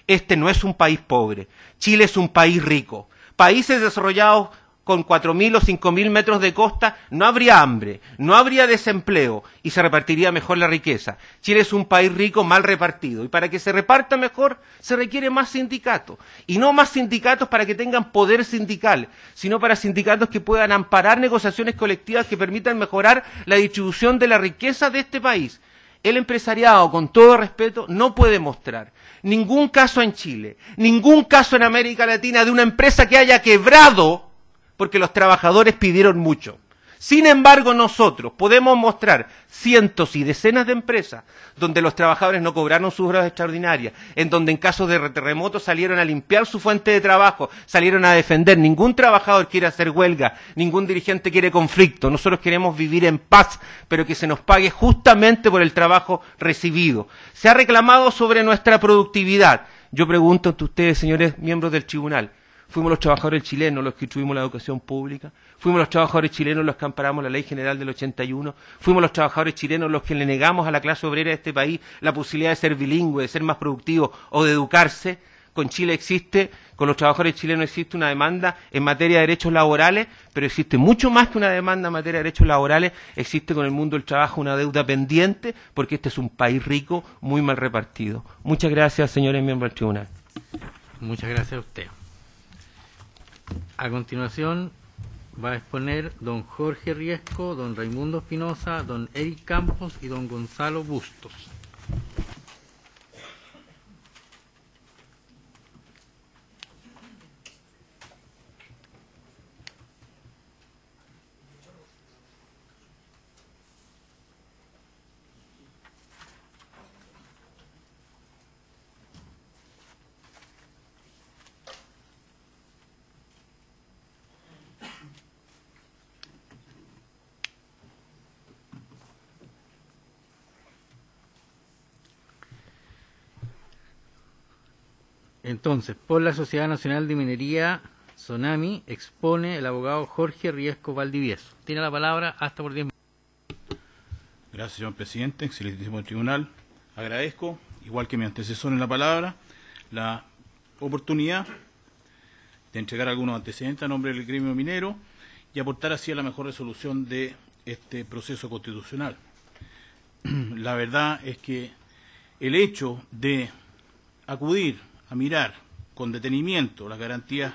Este no es un país pobre. Chile es un país rico. Países desarrollados con 4.000 o 5.000 metros de costa no habría hambre, no habría desempleo y se repartiría mejor la riqueza. Chile es un país rico mal repartido y para que se reparta mejor se requiere más sindicatos. Y no más sindicatos para que tengan poder sindical, sino para sindicatos que puedan amparar negociaciones colectivas que permitan mejorar la distribución de la riqueza de este país. El empresariado, con todo respeto, no puede mostrar ningún caso en Chile, ningún caso en América Latina de una empresa que haya quebrado porque los trabajadores pidieron mucho. Sin embargo, nosotros podemos mostrar cientos y decenas de empresas donde los trabajadores no cobraron sus horas extraordinarias, en donde en casos de terremotos salieron a limpiar su fuente de trabajo, salieron a defender. Ningún trabajador quiere hacer huelga, ningún dirigente quiere conflicto. Nosotros queremos vivir en paz, pero que se nos pague justamente por el trabajo recibido. Se ha reclamado sobre nuestra productividad. Yo pregunto ante ustedes, señores miembros del tribunal, ¿fuimos los trabajadores chilenos los que instruimos la educación pública? ¿Fuimos los trabajadores chilenos los que amparamos la Ley General del 81? ¿Fuimos los trabajadores chilenos los que le negamos a la clase obrera de este país la posibilidad de ser bilingüe, de ser más productivo o de educarse? Con Chile existe, con los trabajadores chilenos existe una demanda en materia de derechos laborales, pero existe mucho más que una demanda en materia de derechos laborales. Existe con el mundo del trabajo una deuda pendiente, porque este es un país rico, muy mal repartido. Muchas gracias, señores miembros del tribunal. Muchas gracias a usted. A continuación va a exponer don Jorge Riesco, don Raimundo Espinosa, don Eric Campos y don Gonzalo Bustos. Entonces, por la Sociedad Nacional de Minería, Sonami, expone el abogado Jorge Riesco Valdivieso. Tiene la palabra hasta por 10 minutos. Gracias, señor presidente, excelentísimo tribunal. Agradezco, igual que mi antecesor en la palabra, la oportunidad de entregar algunos antecedentes a nombre del gremio minero y aportar así a la mejor resolución de este proceso constitucional. La verdad es que el hecho de acudir a mirar con detenimiento las garantías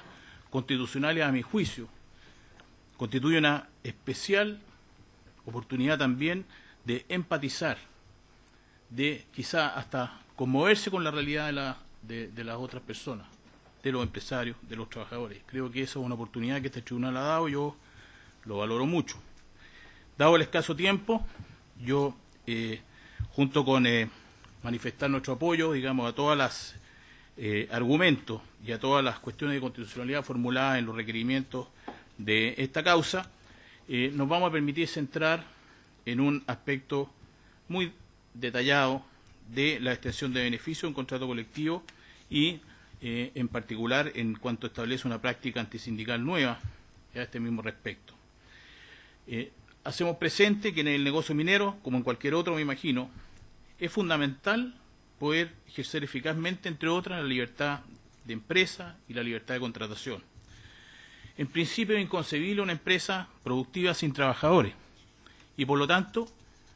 constitucionales, a mi juicio, constituye una especial oportunidad también de empatizar, de quizá hasta conmoverse con la realidad de las otras personas, de los empresarios, de los trabajadores. Creo que esa es una oportunidad que este tribunal ha dado y yo lo valoro mucho. Dado el escaso tiempo, yo, junto con manifestar nuestro apoyo, digamos, a todas las argumentos y a todas las cuestiones de constitucionalidad formuladas en los requerimientos de esta causa, nos vamos a permitir centrar en un aspecto muy detallado de la extensión de beneficio en contrato colectivo y, en particular, en cuanto establece una práctica antisindical nueva a este mismo respecto. Hacemos presente que en el negocio minero, como en cualquier otro, me imagino, es fundamental poder ejercer eficazmente, entre otras, la libertad de empresa y la libertad de contratación. En principio es inconcebible una empresa productiva sin trabajadores y, por lo tanto,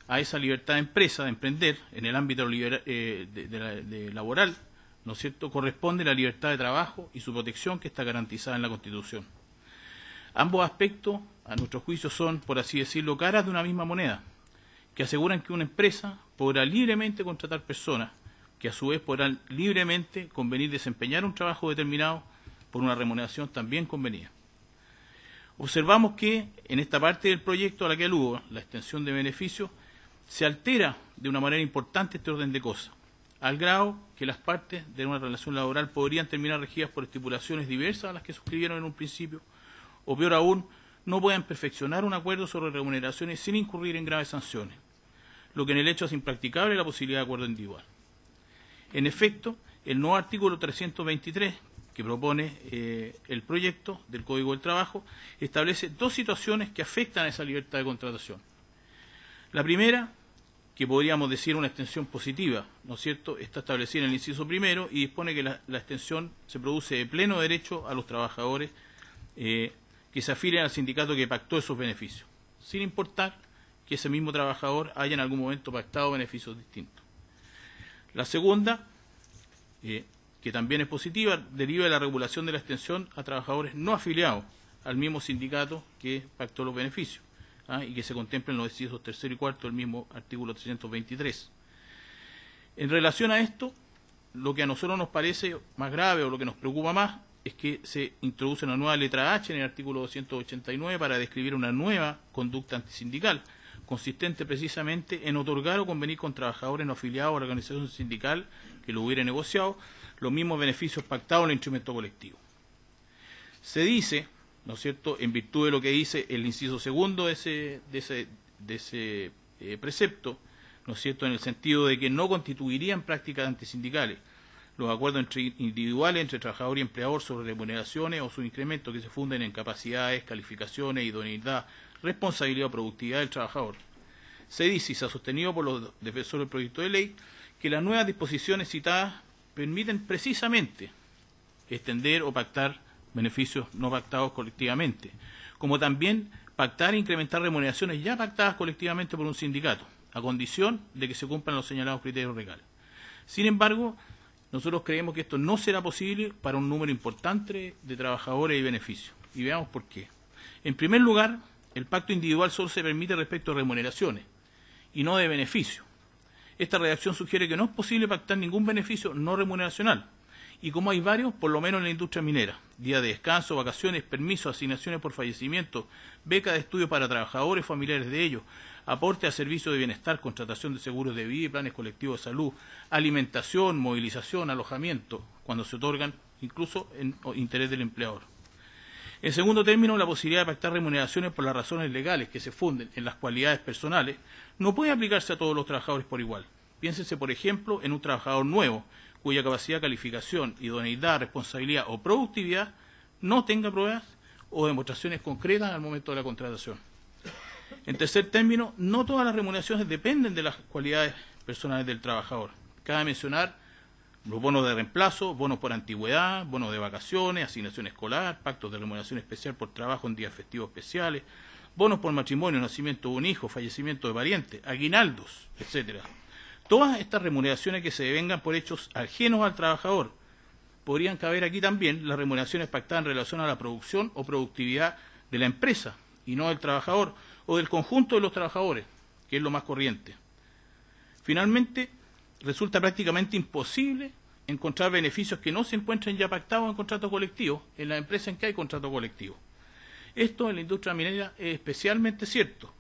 a esa libertad de empresa, de emprender, en el ámbito laboral, ¿no es cierto?, corresponde la libertad de trabajo y su protección, que está garantizada en la Constitución. Ambos aspectos, a nuestro juicio, son, por así decirlo, caras de una misma moneda, que aseguran que una empresa podrá libremente contratar personas, que a su vez podrán libremente convenir desempeñar un trabajo determinado por una remuneración también convenida. Observamos que en esta parte del proyecto a la que aludo, la extensión de beneficios, se altera de una manera importante este orden de cosas, al grado que las partes de una relación laboral podrían terminar regidas por estipulaciones diversas a las que suscribieron en un principio, o peor aún, no puedan perfeccionar un acuerdo sobre remuneraciones sin incurrir en graves sanciones, lo que en el hecho hace impracticable la posibilidad de acuerdo individual. En efecto, el nuevo artículo 323, que propone el proyecto del Código del Trabajo, establece dos situaciones que afectan a esa libertad de contratación. La primera, que podríamos decir una extensión positiva, ¿no es cierto?, está establecida en el inciso primero y dispone que la extensión se produce de pleno derecho a los trabajadores que se afilian al sindicato que pactó esos beneficios, sin importar que ese mismo trabajador haya en algún momento pactado beneficios distintos. La segunda, que también es positiva, deriva de la regulación de la extensión a trabajadores no afiliados al mismo sindicato que pactó los beneficios, y que se contempla en los incisos tercero y cuarto del mismo artículo 323. En relación a esto, lo que a nosotros nos parece más grave o lo que nos preocupa más es que se introduce una nueva letra H en el artículo 289 para describir una nueva conducta antisindical, consistente precisamente en otorgar o convenir con trabajadores no afiliados a la organización sindical que lo hubiera negociado los mismos beneficios pactados en el instrumento colectivo. Se dice, ¿no es cierto?, en virtud de lo que dice el inciso segundo de ese precepto, ¿no es cierto?, en el sentido de que no constituirían prácticas antisindicales los acuerdos individuales entre trabajador y empleador sobre remuneraciones o sus incrementos que se funden en capacidades, calificaciones, idoneidad, responsabilidad o productividad del trabajador. Se dice, y se ha sostenido por los defensores del proyecto de ley, que las nuevas disposiciones citadas permiten precisamente extender o pactar beneficios no pactados colectivamente, como también pactar e incrementar remuneraciones ya pactadas colectivamente por un sindicato, a condición de que se cumplan los señalados criterios legales. Sin embargo, nosotros creemos que esto no será posible para un número importante de trabajadores y beneficios. Y veamos por qué. En primer lugar, el pacto individual solo se permite respecto a remuneraciones y no de beneficios. Esta redacción sugiere que no es posible pactar ningún beneficio no remuneracional. Y como hay varios, por lo menos en la industria minera, días de descanso, vacaciones, permisos, asignaciones por fallecimiento, becas de estudio para trabajadores familiares de ellos, aporte a servicios de bienestar, contratación de seguros de vida y planes colectivos de salud, alimentación, movilización, alojamiento, cuando se otorgan incluso en interés del empleador. En segundo término, la posibilidad de pactar remuneraciones por las razones legales que se funden en las cualidades personales no puede aplicarse a todos los trabajadores por igual. Piénsense, por ejemplo, en un trabajador nuevo, cuya capacidad, calificación, idoneidad, responsabilidad o productividad no tenga pruebas o demostraciones concretas al momento de la contratación. En tercer término, no todas las remuneraciones dependen de las cualidades personales del trabajador. Cabe mencionar los bonos de reemplazo, bonos por antigüedad, bonos de vacaciones, asignación escolar, pactos de remuneración especial por trabajo en días festivos especiales, bonos por matrimonio, nacimiento de un hijo, fallecimiento de pariente, aguinaldos, etcétera. Todas estas remuneraciones que se devengan por hechos ajenos al trabajador. Podrían caber aquí también las remuneraciones pactadas en relación a la producción o productividad de la empresa y no del trabajador o del conjunto de los trabajadores, que es lo más corriente. Finalmente, resulta prácticamente imposible encontrar beneficios que no se encuentren ya pactados en contrato colectivo en las empresas en que hay contrato colectivo. Esto en la industria minera es especialmente cierto,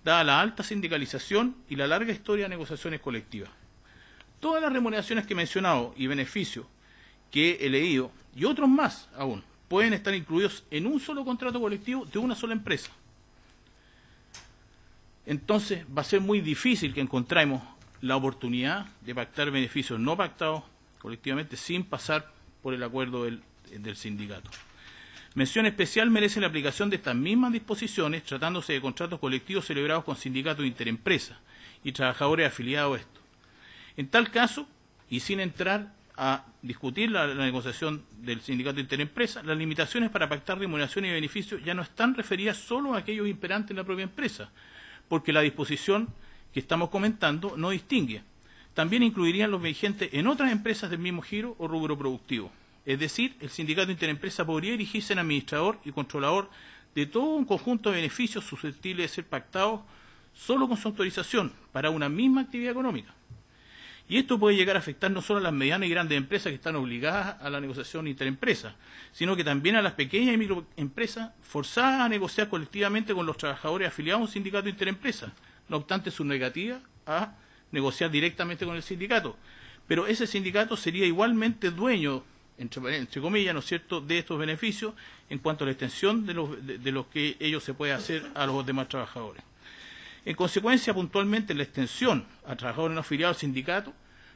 dada la alta sindicalización y la larga historia de negociaciones colectivas. Todas las remuneraciones que he mencionado y beneficios que he leído, y otros más aún, pueden estar incluidos en un solo contrato colectivo de una sola empresa. Entonces va a ser muy difícil que encontremos la oportunidad de pactar beneficios no pactados colectivamente sin pasar por el acuerdo del sindicato. Mención especial merece la aplicación de estas mismas disposiciones tratándose de contratos colectivos celebrados con sindicatos de interempresa y trabajadores afiliados a estos. En tal caso, y sin entrar a discutir la negociación del sindicato de interempresa, las limitaciones para pactar remuneraciones y beneficios ya no están referidas solo a aquellos imperantes en la propia empresa, porque la disposición que estamos comentando no distingue. También incluirían los vigentes en otras empresas del mismo giro o rubro productivo. Es decir, el sindicato de interempresa podría erigirse en administrador y controlador de todo un conjunto de beneficios susceptibles de ser pactados solo con su autorización para una misma actividad económica. Y esto puede llegar a afectar no solo a las medianas y grandes empresas que están obligadas a la negociación interempresa, sino que también a las pequeñas y microempresas forzadas a negociar colectivamente con los trabajadores afiliados a un sindicato interempresa, no obstante su negativa a negociar directamente con el sindicato. Pero ese sindicato sería igualmente dueño, entre comillas, ¿no es cierto?, de estos beneficios en cuanto a la extensión de los que ellos se puede hacer a los demás trabajadores. En consecuencia, puntualmente, la extensión a trabajadores no afiliados al sindicato,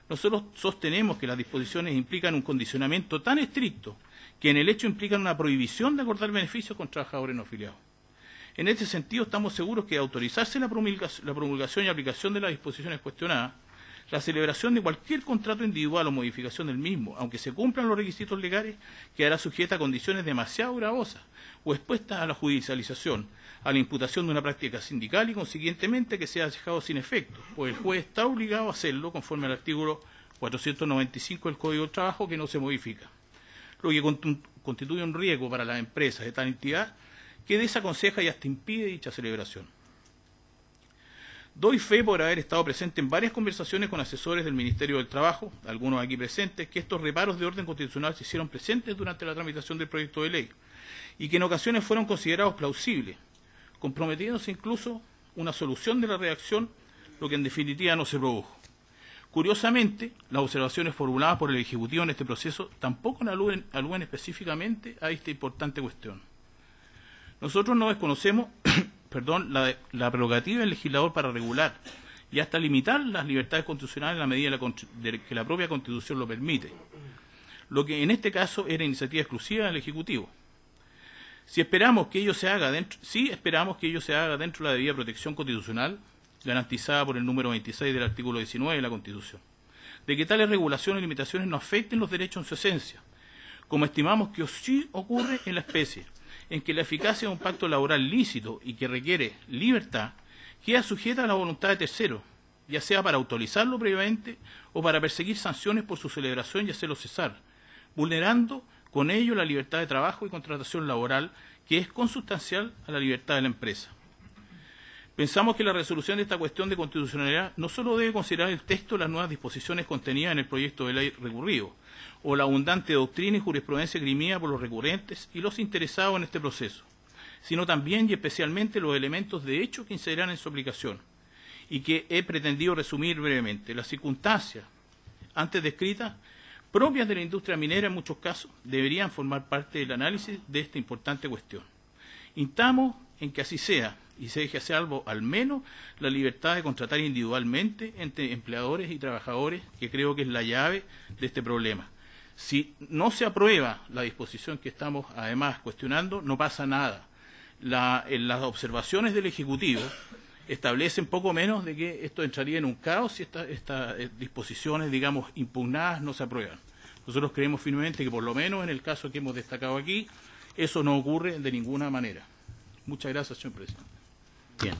nosotros sostenemos que las disposiciones implican un condicionamiento tan estricto que en el hecho implican una prohibición de acordar beneficios con trabajadores no afiliados. En este sentido, estamos seguros que, de autorizarse la promulgación y aplicación de las disposiciones cuestionadas, la celebración de cualquier contrato individual o modificación del mismo, aunque se cumplan los requisitos legales, quedará sujeta a condiciones demasiado gravosas o expuesta a la judicialización, a la imputación de una práctica sindical y, consiguientemente, que sea dejado sin efecto, pues el juez está obligado a hacerlo conforme al artículo 495 del Código del Trabajo, que no se modifica, lo que constituye un riesgo para las empresas de tal entidad que desaconseja y hasta impide dicha celebración. Doy fe por haber estado presente en varias conversaciones con asesores del Ministerio del Trabajo, algunos aquí presentes, que estos reparos de orden constitucional se hicieron presentes durante la tramitación del proyecto de ley y que en ocasiones fueron considerados plausibles, comprometiéndose incluso una solución de la redacción, lo que en definitiva no se produjo. Curiosamente, las observaciones formuladas por el Ejecutivo en este proceso tampoco aluden específicamente a esta importante cuestión. Nosotros no desconocemos la prerrogativa del legislador para regular y hasta limitar las libertades constitucionales en la medida de que la propia Constitución lo permite, lo que en este caso era iniciativa exclusiva del Ejecutivo. Esperamos que ello se haga dentro de la debida protección constitucional garantizada por el número 26 del artículo 19 de la Constitución, de que tales regulaciones y limitaciones no afecten los derechos en su esencia, como estimamos que sí ocurre en la especie, en que la eficacia de un pacto laboral lícito y que requiere libertad queda sujeta a la voluntad de terceros, ya sea para autorizarlo previamente o para perseguir sanciones por su celebración y hacerlo cesar, vulnerando con ello la libertad de trabajo y contratación laboral, que es consustancial a la libertad de la empresa. Pensamos que la resolución de esta cuestión de constitucionalidad no solo debe considerar el texto de las nuevas disposiciones contenidas en el proyecto de ley recurrido, o la abundante doctrina y jurisprudencia esgrimida por los recurrentes y los interesados en este proceso, sino también y especialmente los elementos de hecho que incidirán en su aplicación, y que he pretendido resumir brevemente. Las circunstancias antes descritas, propias de la industria minera en muchos casos, deberían formar parte del análisis de esta importante cuestión. Instamos en que así sea, y se deje a salvo al menos la libertad de contratar individualmente entre empleadores y trabajadores, que creo que es la llave de este problema. Si no se aprueba la disposición que estamos además cuestionando, no pasa nada. En las observaciones del Ejecutivo establecen poco menos de que esto entraría en un caos si estas disposiciones, digamos, impugnadas no se aprueban. Nosotros creemos firmemente que por lo menos en el caso que hemos destacado aquí, eso no ocurre de ninguna manera. Muchas gracias, señor presidente. Bien.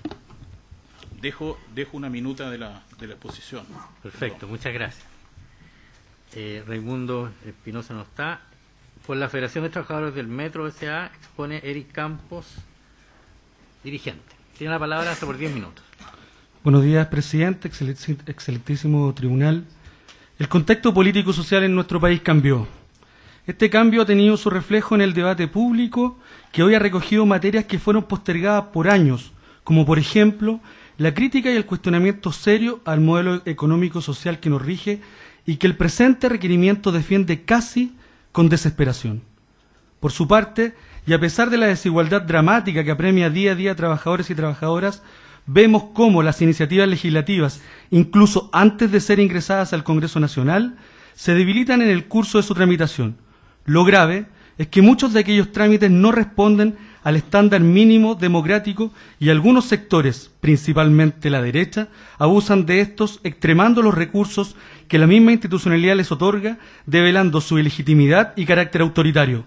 Dejo una minuta de la exposición. Perfecto, Perdón. muchas gracias. Raimundo Espinosa no está. Por la Federación de Trabajadores del Metro S.A. expone Eric Campos, dirigente. Tiene la palabra hasta por 10 minutos. Buenos días, presidente, excelentísimo tribunal. El contexto político y social en nuestro país cambió. Este cambio ha tenido su reflejo en el debate público, que hoy ha recogido materias que fueron postergadas por años, como por ejemplo la crítica y el cuestionamiento serio al modelo económico-social que nos rige y que el presente requerimiento defiende casi con desesperación. Por su parte, y a pesar de la desigualdad dramática que apremia día a día a trabajadores y trabajadoras, vemos cómo las iniciativas legislativas, incluso antes de ser ingresadas al Congreso Nacional, se debilitan en el curso de su tramitación. Lo grave es que muchos de aquellos trámites no responden al estándar mínimo democrático y algunos sectores, principalmente la derecha, abusan de estos extremando los recursos que la misma institucionalidad les otorga, develando su ilegitimidad y carácter autoritario.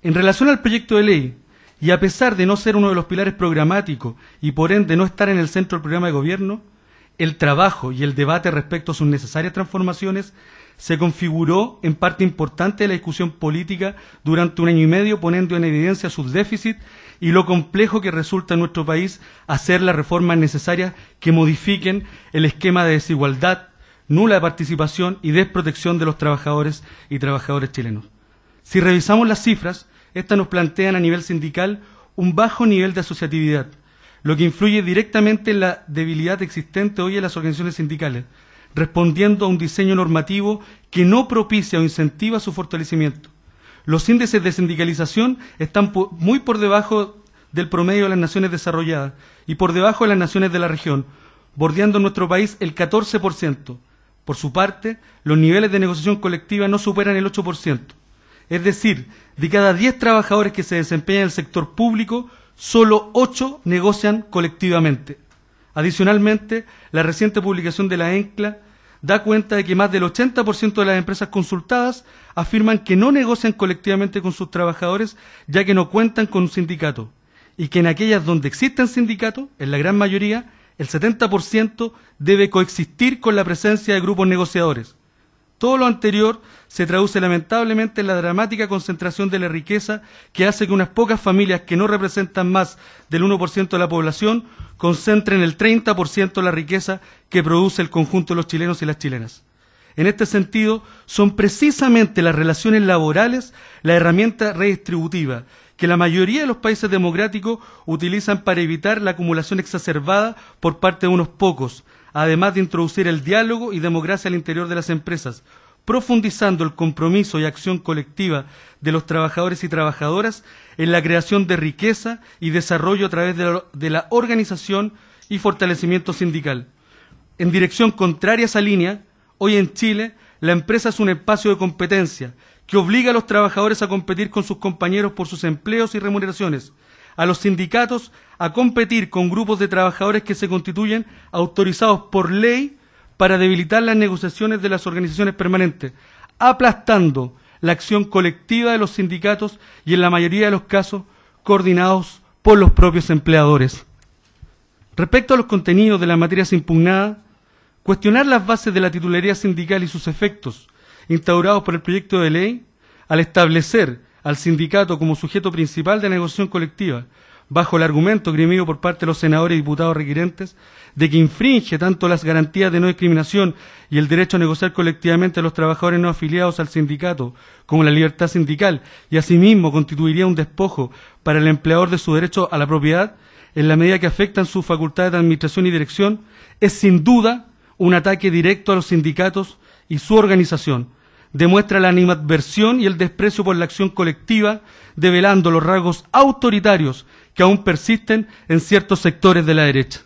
En relación al proyecto de ley, y a pesar de no ser uno de los pilares programáticos y por ende no estar en el centro del programa de gobierno, el trabajo y el debate respecto a sus necesarias transformaciones se configuró en parte importante de la discusión política durante 1 año y medio, poniendo en evidencia sus déficits y lo complejo que resulta en nuestro país hacer las reformas necesarias que modifiquen el esquema de desigualdad, nula participación y desprotección de los trabajadores y trabajadoras chilenos. Si revisamos las cifras, estas nos plantean a nivel sindical un bajo nivel de asociatividad, lo que influye directamente en la debilidad existente hoy en las organizaciones sindicales, respondiendo a un diseño normativo que no propicia o incentiva su fortalecimiento. Los índices de sindicalización están muy por debajo del promedio de las naciones desarrolladas y por debajo de las naciones de la región, bordeando en nuestro país el 14%. Por su parte, los niveles de negociación colectiva no superan el 8%. Es decir, de cada 10 trabajadores que se desempeñan en el sector público, solo 8 negocian colectivamente. Adicionalmente, la reciente publicación de la ENCLA da cuenta de que más del 80% de las empresas consultadas afirman que no negocian colectivamente con sus trabajadores ya que no cuentan con un sindicato, y que en aquellas donde existen sindicatos, en la gran mayoría, el 70% debe coexistir con la presencia de grupos negociadores. Todo lo anterior se traduce lamentablemente en la dramática concentración de la riqueza que hace que unas pocas familias que no representan más del 1% de la población concentren el 30% de la riqueza que produce el conjunto de los chilenos y las chilenas. En este sentido, son precisamente las relaciones laborales la herramienta redistributiva que la mayoría de los países democráticos utilizan para evitar la acumulación exacerbada por parte de unos pocos, además de introducir el diálogo y democracia al interior de las empresas, profundizando el compromiso y acción colectiva de los trabajadores y trabajadoras en la creación de riqueza y desarrollo a través de la organización y fortalecimiento sindical. En dirección contraria a esa línea, hoy en Chile, la empresa es un espacio de competencia que obliga a los trabajadores a competir con sus compañeros por sus empleos y remuneraciones, a los sindicatos a competir con grupos de trabajadores que se constituyen autorizados por ley para debilitar las negociaciones de las organizaciones permanentes, aplastando la acción colectiva de los sindicatos y, en la mayoría de los casos, coordinados por los propios empleadores. Respecto a los contenidos de las materias impugnadas, cuestionar las bases de la titularidad sindical y sus efectos instaurados por el proyecto de ley, al establecer al sindicato como sujeto principal de la negociación colectiva, bajo el argumento grimido por parte de los senadores y diputados requerentes de que infringe tanto las garantías de no discriminación y el derecho a negociar colectivamente a los trabajadores no afiliados al sindicato como la libertad sindical, y asimismo constituiría un despojo para el empleador de su derecho a la propiedad en la medida que afectan sus facultades de administración y dirección, es sin duda un ataque directo a los sindicatos y su organización. Demuestra la animadversión y el desprecio por la acción colectiva, develando los rasgos autoritarios que aún persisten en ciertos sectores de la derecha.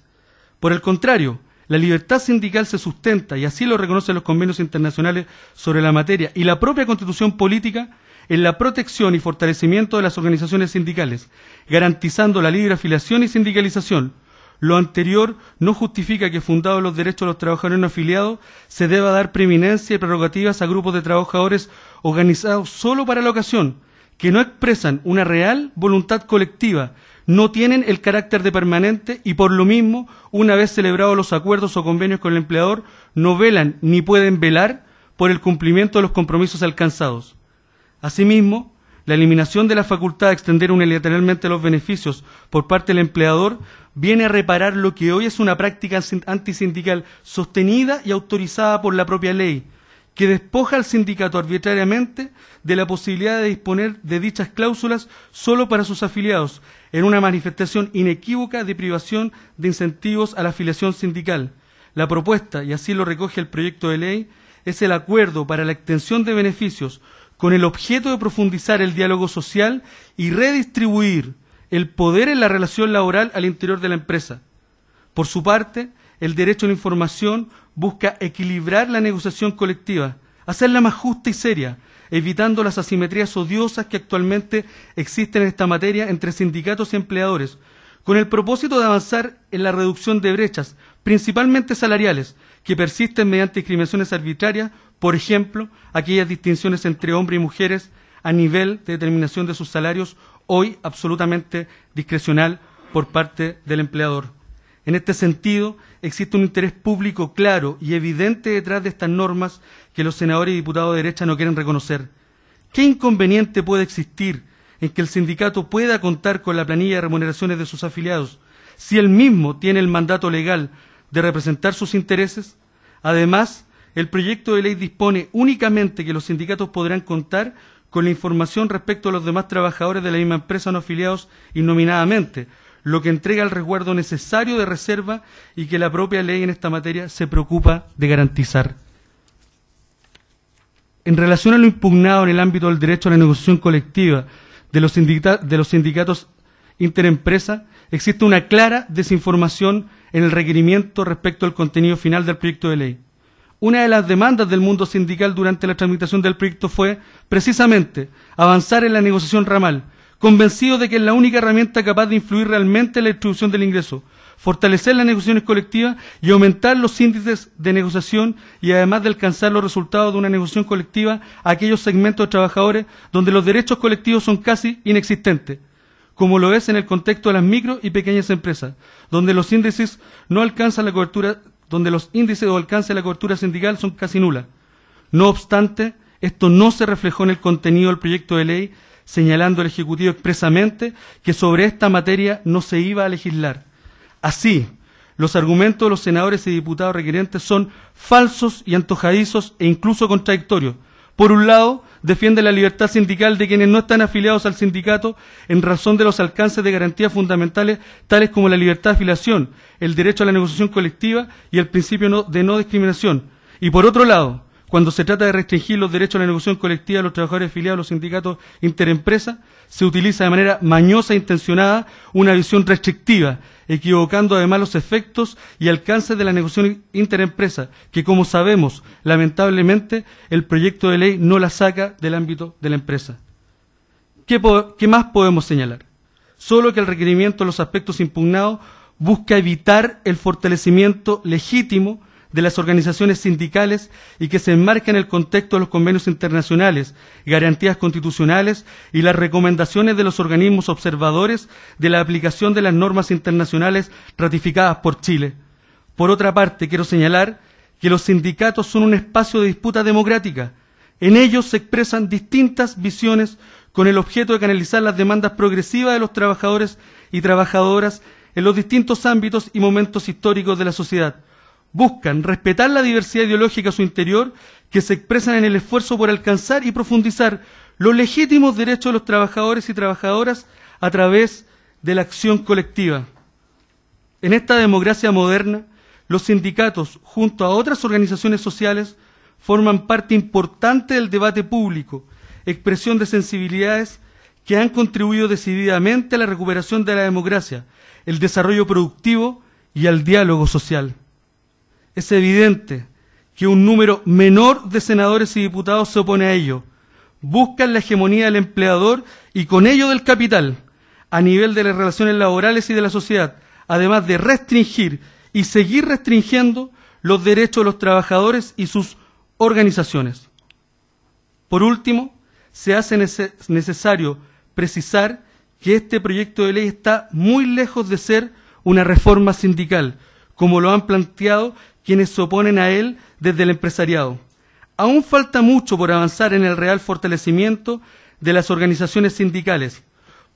Por el contrario, la libertad sindical se sustenta, y así lo reconocen los convenios internacionales sobre la materia y la propia Constitución política, en la protección y fortalecimiento de las organizaciones sindicales, garantizando la libre afiliación y sindicalización. Lo anterior no justifica que, fundados los derechos de los trabajadores no afiliados, se deba dar preeminencia y prerrogativas a grupos de trabajadores organizados solo para la ocasión, que no expresan una real voluntad colectiva, no tienen el carácter de permanente y, por lo mismo, una vez celebrados los acuerdos o convenios con el empleador, no velan ni pueden velar por el cumplimiento de los compromisos alcanzados. Asimismo, la eliminación de la facultad de extender unilateralmente los beneficios por parte del empleador viene a reparar lo que hoy es una práctica antisindical sostenida y autorizada por la propia ley, que despoja al sindicato arbitrariamente de la posibilidad de disponer de dichas cláusulas solo para sus afiliados, en una manifestación inequívoca de privación de incentivos a la afiliación sindical. La propuesta, y así lo recoge el proyecto de ley, es el acuerdo para la extensión de beneficios con el objeto de profundizar el diálogo social y redistribuir el poder en la relación laboral al interior de la empresa. Por su parte, el derecho a la información busca equilibrar la negociación colectiva, hacerla más justa y seria, evitando las asimetrías odiosas que actualmente existen en esta materia entre sindicatos y empleadores, con el propósito de avanzar en la reducción de brechas, principalmente salariales, que persisten mediante discriminaciones arbitrarias, por ejemplo, aquellas distinciones entre hombres y mujeres a nivel de determinación de sus salarios, hoy absolutamente discrecional por parte del empleador. En este sentido, existe un interés público claro y evidente detrás de estas normas que los senadores y diputados de derecha no quieren reconocer. ¿Qué inconveniente puede existir en que el sindicato pueda contar con la planilla de remuneraciones de sus afiliados si él mismo tiene el mandato legal de representar sus intereses? Además, el proyecto de ley dispone únicamente que los sindicatos podrán contar con la información respecto a los demás trabajadores de la misma empresa no afiliados innominadamente, lo que entrega el resguardo necesario de reserva y que la propia ley en esta materia se preocupa de garantizar. En relación a lo impugnado en el ámbito del derecho a la negociación colectiva de los sindicatos interempresa, existe una clara desinformación en el requerimiento respecto al contenido final del proyecto de ley. Una de las demandas del mundo sindical durante la tramitación del proyecto fue, precisamente, avanzar en la negociación ramal, convencido de que es la única herramienta capaz de influir realmente en la distribución del ingreso, fortalecer las negociaciones colectivas y aumentar los índices de negociación y además de alcanzar los resultados de una negociación colectiva a aquellos segmentos de trabajadores donde los derechos colectivos son casi inexistentes, como lo es en el contexto de las micro y pequeñas empresas, donde los índices no alcanzan la cobertura, donde los índices o alcance de la cobertura sindical son casi nulas. No obstante, esto no se reflejó en el contenido del proyecto de ley, señalando el Ejecutivo expresamente que sobre esta materia no se iba a legislar. Así, los argumentos de los senadores y diputados requerentes son falsos y antojadizos e incluso contradictorios. Por un lado, defiende la libertad sindical de quienes no están afiliados al sindicato en razón de los alcances de garantías fundamentales tales como la libertad de afiliación, el derecho a la negociación colectiva y el principio de no discriminación. Y por otro lado, cuando se trata de restringir los derechos a la negociación colectiva de los trabajadores afiliados a los sindicatos interempresa, se utiliza de manera mañosa e intencionada una visión restrictiva, equivocando además los efectos y alcances de la negociación interempresa, que como sabemos, lamentablemente, el proyecto de ley no la saca del ámbito de la empresa. ¿Qué más podemos señalar? Solo que el requerimiento de los aspectos impugnados busca evitar el fortalecimiento legítimo de las organizaciones sindicales y que se enmarca en el contexto de los convenios internacionales, garantías constitucionales y las recomendaciones de los organismos observadores de la aplicación de las normas internacionales ratificadas por Chile. Por otra parte, quiero señalar que los sindicatos son un espacio de disputa democrática. En ellos se expresan distintas visiones con el objeto de canalizar las demandas progresivas de los trabajadores y trabajadoras en los distintos ámbitos y momentos históricos de la sociedad. Buscan respetar la diversidad ideológica a su interior que se expresan en el esfuerzo por alcanzar y profundizar los legítimos derechos de los trabajadores y trabajadoras a través de la acción colectiva. En esta democracia moderna, los sindicatos, junto a otras organizaciones sociales, forman parte importante del debate público, expresión de sensibilidades que han contribuido decididamente a la recuperación de la democracia, el desarrollo productivo y al diálogo social. Es evidente que un número menor de senadores y diputados se opone a ello. Buscan la hegemonía del empleador y con ello del capital, a nivel de las relaciones laborales y de la sociedad, además de restringir y seguir restringiendo los derechos de los trabajadores y sus organizaciones. Por último, se hace necesario precisar que este proyecto de ley está muy lejos de ser una reforma sindical, como lo han planteado quienes se oponen a él desde el empresariado. Aún falta mucho por avanzar en el real fortalecimiento de las organizaciones sindicales,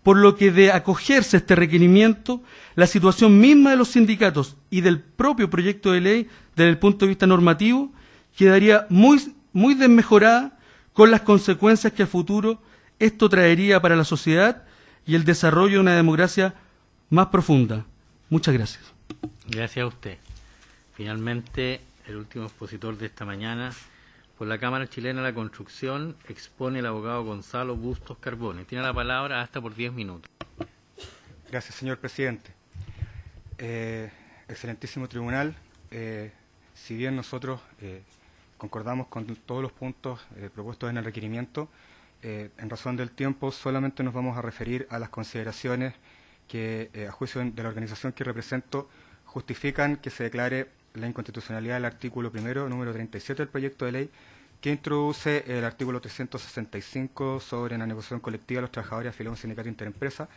por lo que de acogerse a este requerimiento, la situación misma de los sindicatos y del propio proyecto de ley, desde el punto de vista normativo, quedaría muy muy desmejorada, con las consecuencias que a futuro esto traería para la sociedad y el desarrollo de una democracia más profunda. Muchas gracias. Gracias a usted. Finalmente, el último expositor de esta mañana, por la Cámara Chilena de la Construcción, expone el abogado Gonzalo Bustos Carbone. Tiene la palabra hasta por 10 minutos. Gracias, señor presidente. Excelentísimo tribunal, si bien nosotros concordamos con todos los puntos propuestos en el requerimiento, en razón del tiempo solamente nos vamos a referir a las consideraciones que, a juicio de la organización que represento, justifican que se declare la inconstitucionalidad del artículo primero, número 37 del proyecto de ley, que introduce el artículo 365 sobre la negociación colectiva de los trabajadores afiliados a un sindicato interempresa,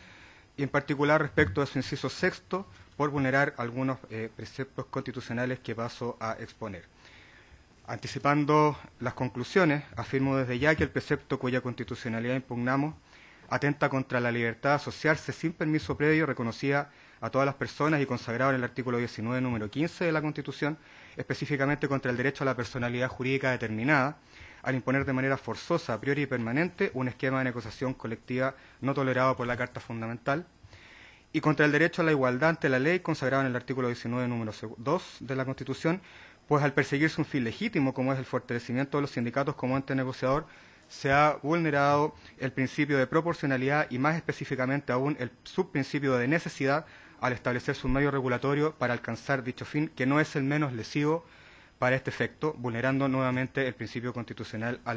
y en particular respecto de su inciso sexto, por vulnerar algunos preceptos constitucionales que paso a exponer. Anticipando las conclusiones, afirmo desde ya que el precepto cuya constitucionalidad impugnamos atenta contra la libertad de asociarse sin permiso previo reconocida a todas las personas y consagrado en el artículo 19, número 15 de la Constitución, específicamente contra el derecho a la personalidad jurídica determinada, al imponer de manera forzosa, a priori y permanente, un esquema de negociación colectiva no tolerado por la Carta Fundamental, y contra el derecho a la igualdad ante la ley, consagrado en el artículo 19, número 2 de la Constitución, pues al perseguirse un fin legítimo, como es el fortalecimiento de los sindicatos como ente negociador, se ha vulnerado el principio de proporcionalidad y más específicamente aún el subprincipio de necesidad al establecerse un medio regulatorio para alcanzar dicho fin, que no es el menos lesivo para este efecto, vulnerando nuevamente el principio constitucional a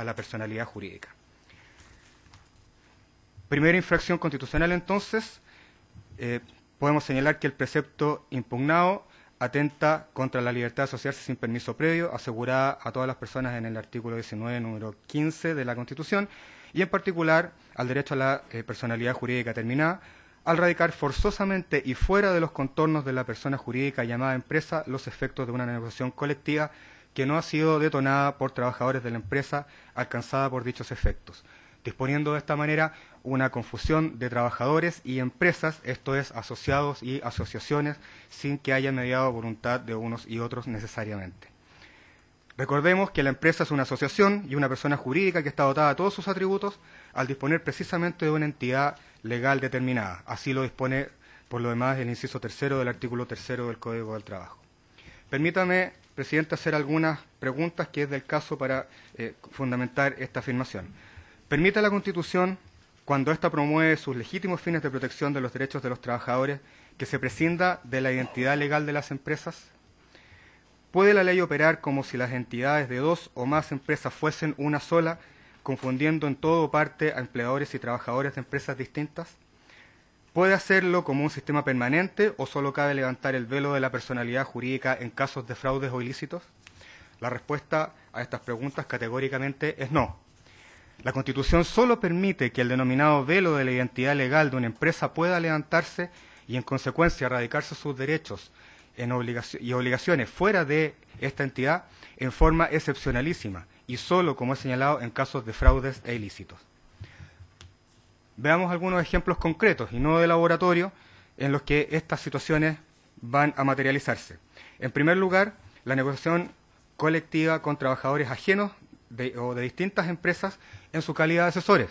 la personalidad jurídica. Primera infracción constitucional, entonces, podemos señalar que el precepto impugnado atenta contra la libertad de asociarse sin permiso previo, asegurada a todas las personas en el artículo 19, número 15 de la Constitución, y en particular al derecho a la personalidad jurídica determinada, al radicar forzosamente y fuera de los contornos de la persona jurídica llamada empresa los efectos de una negociación colectiva que no ha sido detonada por trabajadores de la empresa alcanzada por dichos efectos, disponiendo de esta manera una confusión de trabajadores y empresas, esto es, asociados y asociaciones, sin que haya mediado voluntad de unos y otros necesariamente. Recordemos que la empresa es una asociación y una persona jurídica que está dotada de todos sus atributos al disponer precisamente de una entidad legal determinada. Así lo dispone, por lo demás, el inciso tercero del artículo tercero del Código del Trabajo. Permítame, presidente, hacer algunas preguntas que es del caso para fundamentar esta afirmación. ¿Permite la Constitución, cuando ésta promueve sus legítimos fines de protección de los derechos de los trabajadores, que se prescinda de la identidad legal de las empresas? ¿Puede la ley operar como si las entidades de dos o más empresas fuesen una sola, confundiendo en todo o parte a empleadores y trabajadores de empresas distintas? ¿Puede hacerlo como un sistema permanente o solo cabe levantar el velo de la personalidad jurídica en casos de fraudes o ilícitos? La respuesta a estas preguntas categóricamente es no. La Constitución solo permite que el denominado velo de la identidad legal de una empresa pueda levantarse y, en consecuencia, erradicarse sus derechos y obligaciones fuera de esta entidad en forma excepcionalísima y solo, como he señalado, en casos de fraudes e ilícitos. Veamos algunos ejemplos concretos y no de laboratorio en los que estas situaciones van a materializarse. En primer lugar, la negociación colectiva con trabajadores ajenos o de distintas empresas en su calidad de asesores.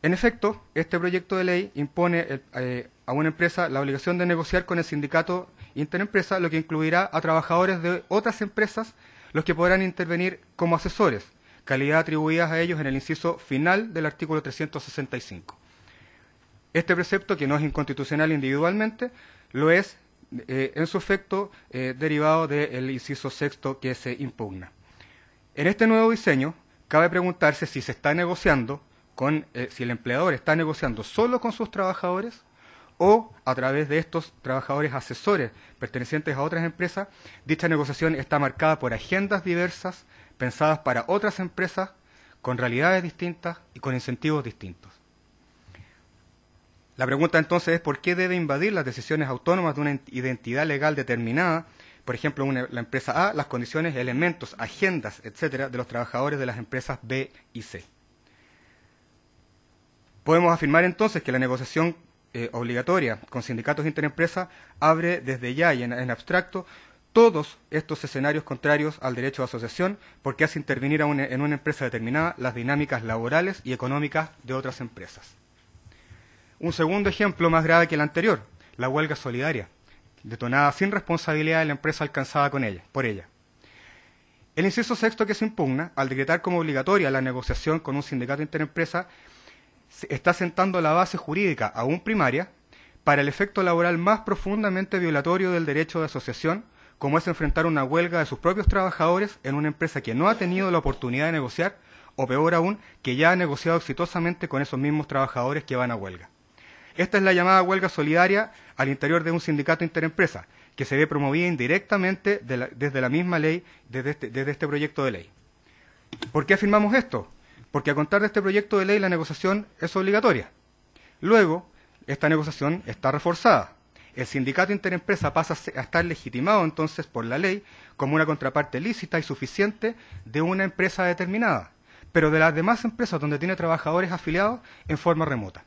En efecto, este proyecto de ley impone a una empresa la obligación de negociar con el sindicato interempresa, lo que incluirá a trabajadores de otras empresas, los que podrán intervenir como asesores, calidad atribuidas a ellos en el inciso final del artículo 365. Este precepto, que no es inconstitucional individualmente, lo es en su efecto derivado del inciso sexto que se impugna. En este nuevo diseño, cabe preguntarse si se está negociando si el empleador está negociando solo con sus trabajadores o a través de estos trabajadores asesores pertenecientes a otras empresas. Dicha negociación está marcada por agendas diversas, pensadas para otras empresas, con realidades distintas y con incentivos distintos. La pregunta entonces es ¿por qué debe invadir las decisiones autónomas de una identidad legal determinada, por ejemplo, la empresa A, las condiciones, elementos, agendas, etcétera, de los trabajadores de las empresas B y C? Podemos afirmar entonces que la negociación obligatoria con sindicatos interempresas abre desde ya y en abstracto todos estos escenarios contrarios al derecho de asociación, porque hace intervenir en una empresa determinada las dinámicas laborales y económicas de otras empresas. Un segundo ejemplo más grave que el anterior, la huelga solidaria, detonada sin responsabilidad de la empresa alcanzada por ella. El inciso sexto que se impugna, al decretar como obligatoria la negociación con un sindicato interempresa, está sentando la base jurídica aún primaria para el efecto laboral más profundamente violatorio del derecho de asociación, como es enfrentar una huelga de sus propios trabajadores en una empresa que no ha tenido la oportunidad de negociar, o peor aún, que ya ha negociado exitosamente con esos mismos trabajadores que van a huelga. Esta es la llamada huelga solidaria al interior de un sindicato interempresa, que se ve promovida indirectamente desde la misma ley, desde este proyecto de ley. ¿Por qué afirmamos esto? Porque a contar de este proyecto de ley la negociación es obligatoria. Luego, esta negociación está reforzada. El sindicato interempresa pasa a estar legitimado entonces por la ley como una contraparte lícita y suficiente de una empresa determinada, pero de las demás empresas donde tiene trabajadores afiliados en forma remota.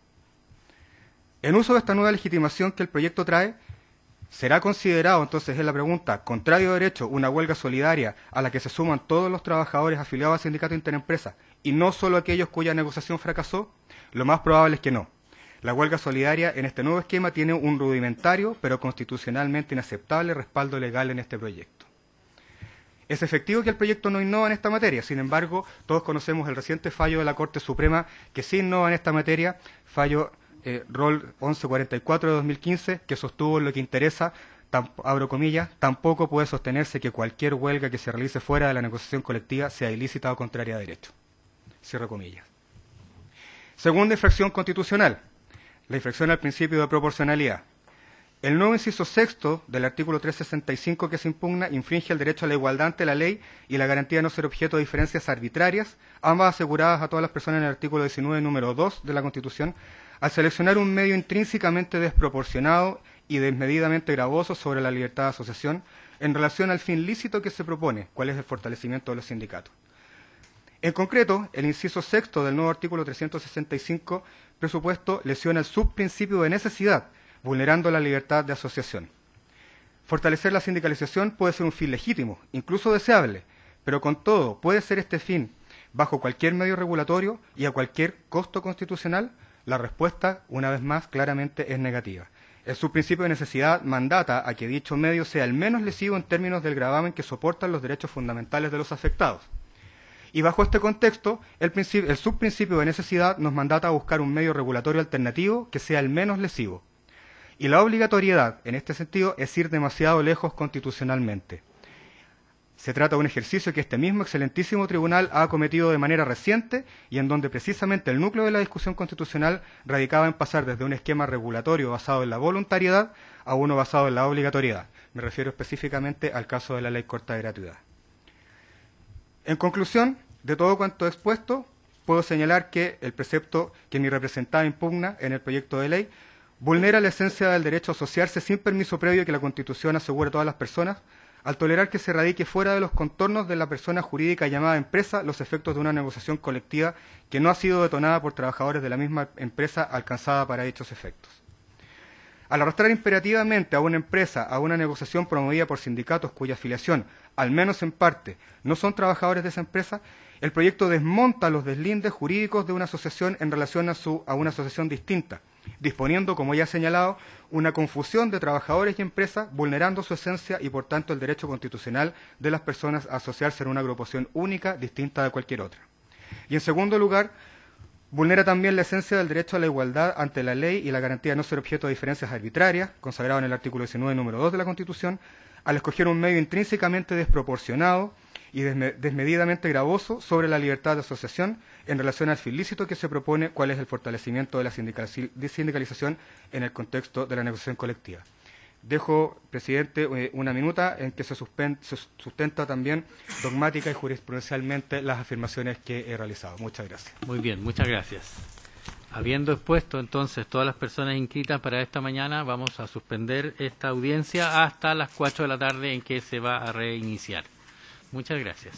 En uso de esta nueva legitimación que el proyecto trae, ¿será considerado, entonces es la pregunta, contrario a derecho una huelga solidaria a la que se suman todos los trabajadores afiliados al sindicato interempresa y no solo aquellos cuya negociación fracasó? Lo más probable es que no. La huelga solidaria en este nuevo esquema tiene un rudimentario pero constitucionalmente inaceptable respaldo legal en este proyecto. Es efectivo que el proyecto no innova en esta materia, sin embargo, todos conocemos el reciente fallo de la Corte Suprema que sí innova en esta materia, fallo Rol 1144 de 2015, que sostuvo lo que interesa, abro comillas, tampoco puede sostenerse que cualquier huelga que se realice fuera de la negociación colectiva sea ilícita o contraria a derecho. Cierro comillas. Segunda infracción constitucional, la infracción al principio de proporcionalidad. El nuevo inciso sexto del artículo 365 que se impugna infringe el derecho a la igualdad ante la ley y la garantía de no ser objeto de diferencias arbitrarias, ambas aseguradas a todas las personas en el artículo 19, número 2 de la Constitución, al seleccionar un medio intrínsecamente desproporcionado y desmedidamente gravoso sobre la libertad de asociación en relación al fin lícito que se propone, cuál es el fortalecimiento de los sindicatos. En concreto, el inciso sexto del nuevo artículo 365 presupuesto lesiona el subprincipio de necesidad, vulnerando la libertad de asociación. Fortalecer la sindicalización puede ser un fin legítimo, incluso deseable, pero con todo, ¿puede ser este fin bajo cualquier medio regulatorio y a cualquier costo constitucional? La respuesta, una vez más, claramente es negativa. El subprincipio de necesidad mandata a que dicho medio sea el menos lesivo en términos del gravamen que soportan los derechos fundamentales de los afectados. Y bajo este contexto, el subprincipio de necesidad nos mandata a buscar un medio regulatorio alternativo que sea el menos lesivo. Y la obligatoriedad, en este sentido, es ir demasiado lejos constitucionalmente. Se trata de un ejercicio que este mismo excelentísimo tribunal ha cometido de manera reciente y en donde precisamente el núcleo de la discusión constitucional radicaba en pasar desde un esquema regulatorio basado en la voluntariedad a uno basado en la obligatoriedad. Me refiero específicamente al caso de la ley corta de gratuidad. En conclusión, de todo cuanto expuesto, puedo señalar que el precepto que mi representada impugna en el proyecto de ley vulnera la esencia del derecho a asociarse sin permiso previo que la Constitución asegure a todas las personas, al tolerar que se radique fuera de los contornos de la persona jurídica llamada empresa los efectos de una negociación colectiva que no ha sido detonada por trabajadores de la misma empresa alcanzada para dichos efectos. Al arrastrar imperativamente a una empresa a una negociación promovida por sindicatos cuya afiliación, al menos en parte, no son trabajadores de esa empresa, el proyecto desmonta los deslindes jurídicos de una asociación en relación a una asociación distinta, disponiendo, como ya he señalado, una confusión de trabajadores y empresas, vulnerando su esencia y, por tanto, el derecho constitucional de las personas a asociarse en una agrupación única, distinta de cualquier otra. Y, en segundo lugar, vulnera también la esencia del derecho a la igualdad ante la ley y la garantía de no ser objeto de diferencias arbitrarias, consagrado en el artículo 19, número 2 de la Constitución, al escoger un medio intrínsecamente desproporcionado y desmedidamente gravoso sobre la libertad de asociación en relación al fin lícito que se propone, cuál es el fortalecimiento de la sindicalización en el contexto de la negociación colectiva. Dejo, presidente, una minuta en que se sustenta también dogmática y jurisprudencialmente las afirmaciones que he realizado. Muchas gracias. Muy bien, muchas gracias. Habiendo expuesto entonces todas las personas inscritas para esta mañana, vamos a suspender esta audiencia hasta las 4 de la tarde en que se va a reiniciar. Muchas gracias.